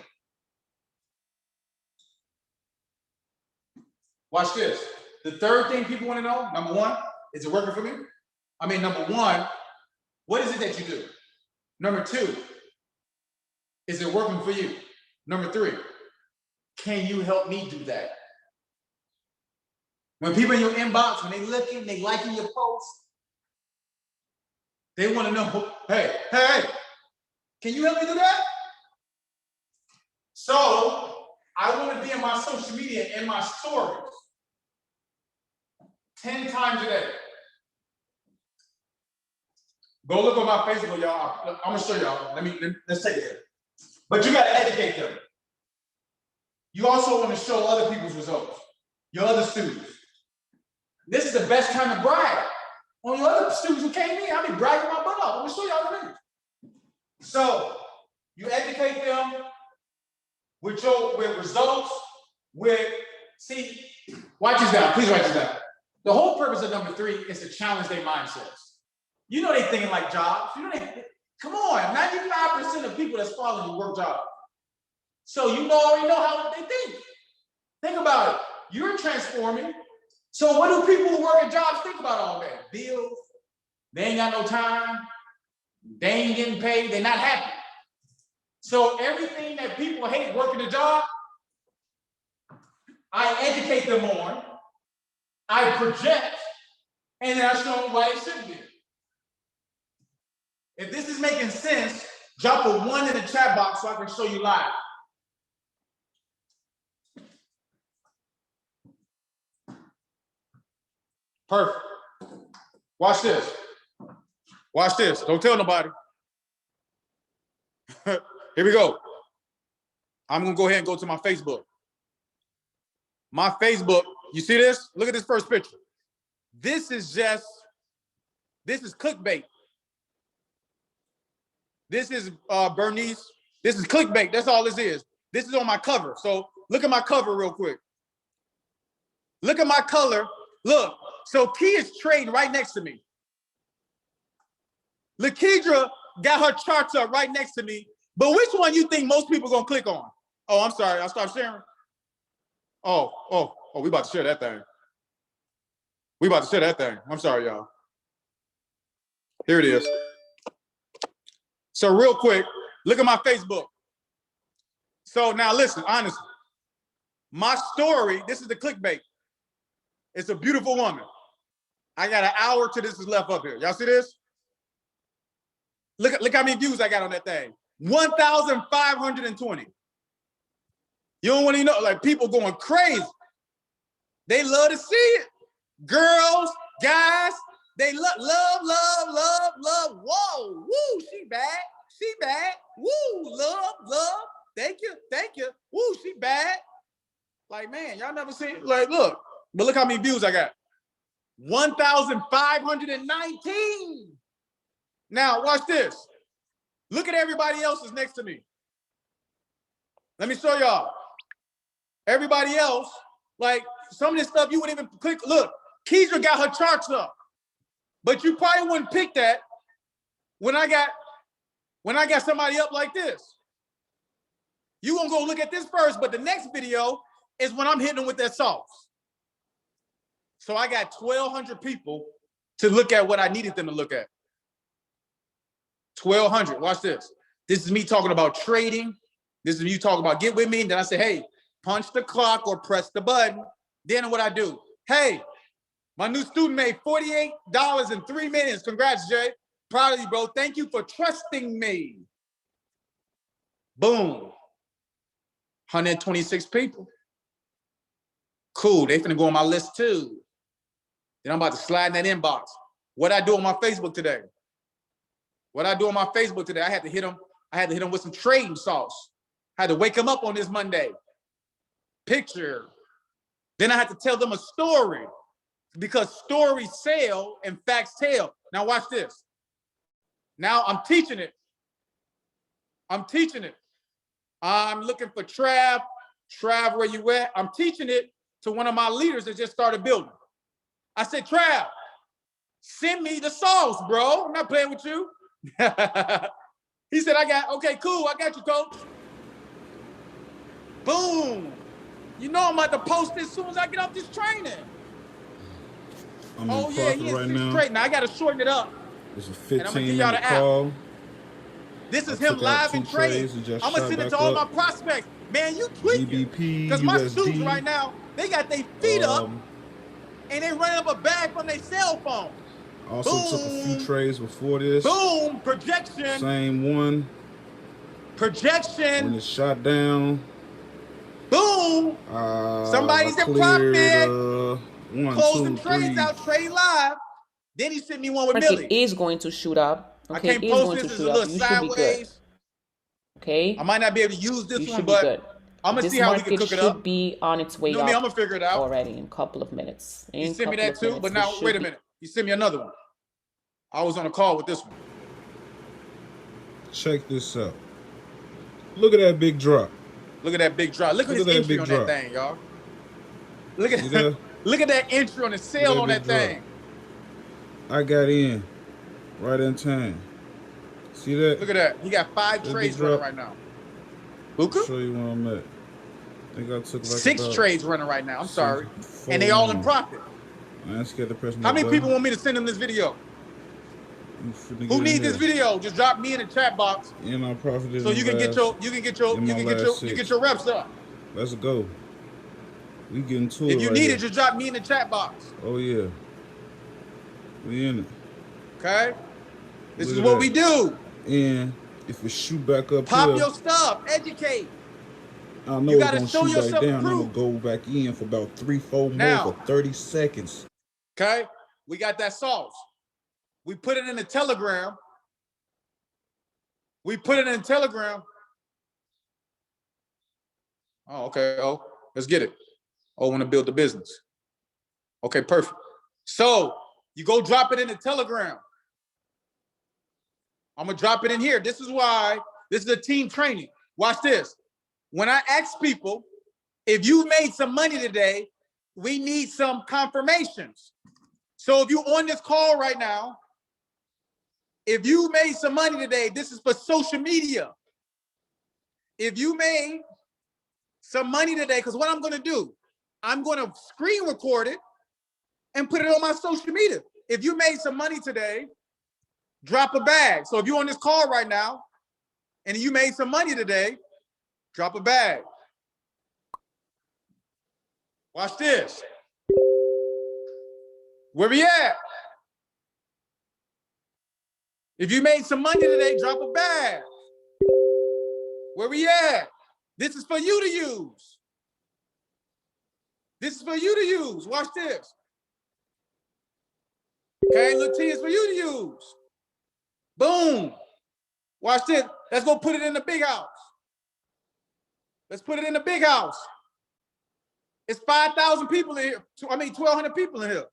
Watch this. The third thing people want to know, number one, is it working for me? Number one, what is it that you do? Number two, is it working for you? Number three, can you help me do that? When people in your inbox, when they looking, they liking your post, they want to know, hey, can you help me do that? So I want to be in my social media and my stories 10 times a day. Go look on my Facebook, y'all. I'm gonna show y'all. Let's take it here. But you gotta educate them. You also want to show other people's results, your other students. This is the best time to brag on your other students who came in. I be bragging my butt off. I'm gonna show y'all in a minute. So you educate them with results, see, write this down, please write this down. The whole purpose of number 3 is to challenge their mindsets. You know they thinking like jobs. You know come on, 95% of people that's following you work jobs. So you already know how they think. Think about it. You're transforming. So what do people who work at jobs think about all that? Bills. They ain't got no time. They ain't getting paid. They're not happy. So everything that people hate working a job, I educate them on. I project, and then I show them why it shouldn't be. If this is making sense, drop a 1 in the chat box so I can show you live. Perfect. Watch this. Watch this. Don't tell nobody. Here we go. I'm going to go ahead and go to my Facebook. My Facebook, you see this? Look at this first picture. This is clickbait. This is Bernice. This is clickbait. That's all this is. This is on my cover. So look at my cover real quick. Look at my color. Look. So Key is trading right next to me. Lakedra got her charts up right next to me. But which one you think most people gonna click on? Oh, I'm sorry. I stopped sharing. Oh, we about to share that thing. We about to share that thing. I'm sorry, y'all. Here it is. So real quick, look at my Facebook. So now listen, honestly, my story, this is the clickbait. It's a beautiful woman. I got an hour till this is left up here. Y'all see this? Look how many views I got on that thing. 1,520. You don't want to know, like people going crazy. They love to see it. Girls, guys, they love. Whoa, woo, she bad. Woo, love. Thank you. Woo, she bad. Like, man, y'all never seen, like, look. But look how many views I got. 1,519. Now, watch this. Look at everybody else that's next to me. Let me show y'all. Everybody else, like some of this stuff you wouldn't even click. Look, Keisha got her charts up. But you probably wouldn't pick that when I got somebody up like this. You gonna go look at this first, but the next video is when I'm hitting them with that sauce. So I got 1,200 people to look at what I needed them to look at. 1,200. Watch this. This is me talking about trading. This is you talking about get with me. And then I say, hey, punch the clock or press the button. Then what I do? Hey, my new student made $48 in 3 minutes. Congrats, Jay. Proud of you, bro. Thank you for trusting me. Boom. 126 people. Cool. They finna go on my list too. Then I'm about to slide in that inbox. What I do on my Facebook today? I had to hit them. I had to hit them with some trading sauce. I had to wake them up on this Monday. Picture. Then I had to tell them a story because stories sell and facts tell. Now watch this. Now I'm teaching it. I'm looking for Trav, where you at? I'm teaching it to one of my leaders that just started building. I said, Trav, send me the sauce, bro. I'm not playing with you. He said, okay, cool. I got you, coach. Boom. You know I'm about to post this as soon as I get off this training. I'm in profit right now. Now I got to shorten it up. It's a 15-minute call. This is him live in trading. I'm going to send it to all my prospects. Man, you tweaking. Because my students right now, they got their feet up and they running up a bag from their cell phone. Also took a few trades before this. Boom, projection. Same one. Projection. When it's shot down. Boom. Somebody's in profit. Closing trades out, trade live. Then he sent me one with Millie. It is going to shoot up. Okay, I can't post this as a little sideways. Okay. I might not be able to use this one, but I'm going to see how we can cook it up. This should be on its way up. I'm going to figure it out. Already in a couple of minutes. You sent me that too, but now, wait a minute. You sent me another one. I was on a call with this one. Check this out. Look at that big drop. Look at that big drop. Look at his entry on that thing, y'all. Look at that. Look at that entry on the sale on that thing. I got in right in time. See that? Look at that. He got 5 trades running right now. Luka? Show you where I'm at. I think I took like 6 trades running right now. I'm sorry. 4 And they all in profit. I ain't scared to press my How many button. people want me to send them this video? Who needs this video? Just drop me in the chat box. And I profited so you can get your reps up. Let's go. We getting to it. If you need it, just drop me in the chat box. Oh yeah. We in it. Okay? This is what we do. And if we shoot back up pop here, your stuff, educate. I know you it's gotta gonna show shoot yourself back down. proof. I'm gonna go back in for about 3-4 Now, more for 30 seconds. Okay? We got that sauce. We put it in the Telegram. Oh, okay. Oh, let's get it. Oh, want to build the business. Okay, perfect. So you go drop it in the Telegram. I'm gonna drop it in here. This is why this is a team training. Watch this. When I ask people, if you made some money today, we need some confirmations. So if you're on this call right now, if you made some money today, this is for social media. If you made some money today, because what I'm going to do, I'm going to screen record it and put it on my social media. If you made some money today, drop a bag. So if you're on this call right now and you made some money today, drop a bag. Watch this. Where we at? If you made some money today, drop a bag. Where we at? This is for you to use. This is for you to use. Watch this. Okay, look, T, it's for you to use. Boom. Watch this. Let's go put it in the big house. Let's put it in the big house. It's 5,000 people in here. 1,200 people in here.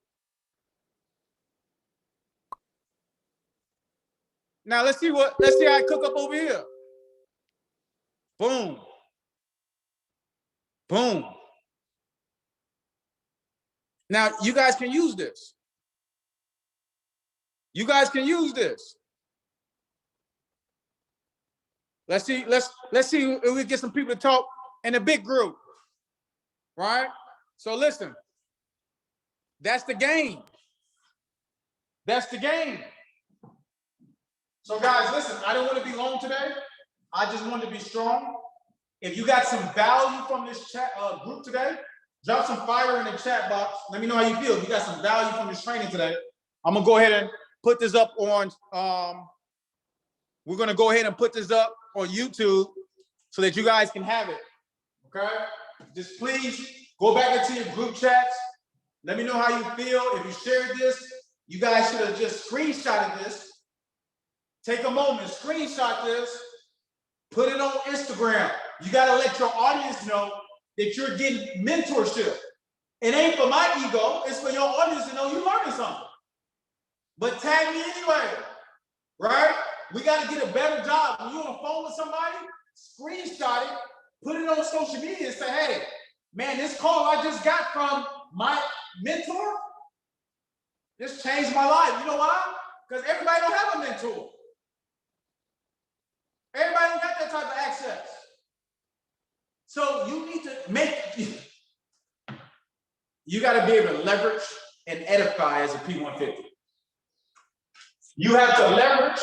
Now let's see how I cook up over here. Boom. Boom. Now you guys can use this. You guys can use this. Let's see if we get some people to talk in a big group. Right? So listen. That's the game. That's the game. So guys, listen, I don't want to be long today. I just want to be strong. If you got some value from this chat group today, drop some fire in the chat box. Let me know how you feel. If you got some value from this training today, I'm going to go ahead and put this up on, we're going to go ahead and put this up on YouTube so that you guys can have it. Okay? Just please go back into your group chats. Let me know how you feel. If you shared this, you guys should have just screenshotted this. Take a moment, screenshot this, put it on Instagram. You got to let your audience know that you're getting mentorship. It ain't for my ego. It's for your audience to know you're learning something. But tag me anyway, right? We got to get a better job. When you're on the phone with somebody, screenshot it, put it on social media and say, hey, man, this call I just got from my mentor, this changed my life. You know why? Because everybody don't have a mentor. Everybody don't got that type of access. So you need to you got to be able to leverage and edify as a P150. You have to leverage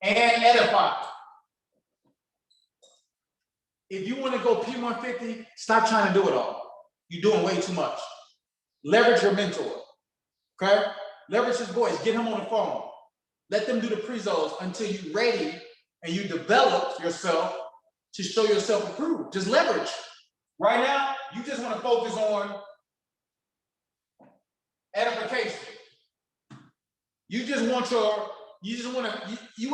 and edify. If you want to go P150, stop trying to do it all. You're doing way too much. Leverage your mentor. Okay? Leverage his voice. Get him on the phone. Let them do the pre-zos until you're ready and you develop yourself to show yourself approved. Just leverage. Right now, you just want to focus on edification. You want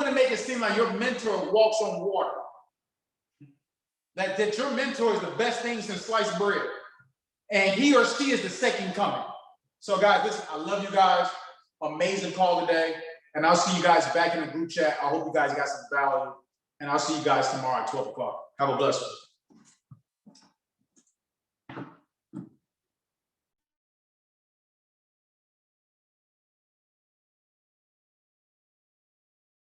to make it seem like your mentor walks on water. That your mentor is the best thing since sliced bread. And he or she is the second coming. So guys, listen, I love you guys. Amazing call today. And I'll see you guys back in the group chat. I hope you guys got some value. And I'll see you guys tomorrow at 12 o'clock. Have a blessed one.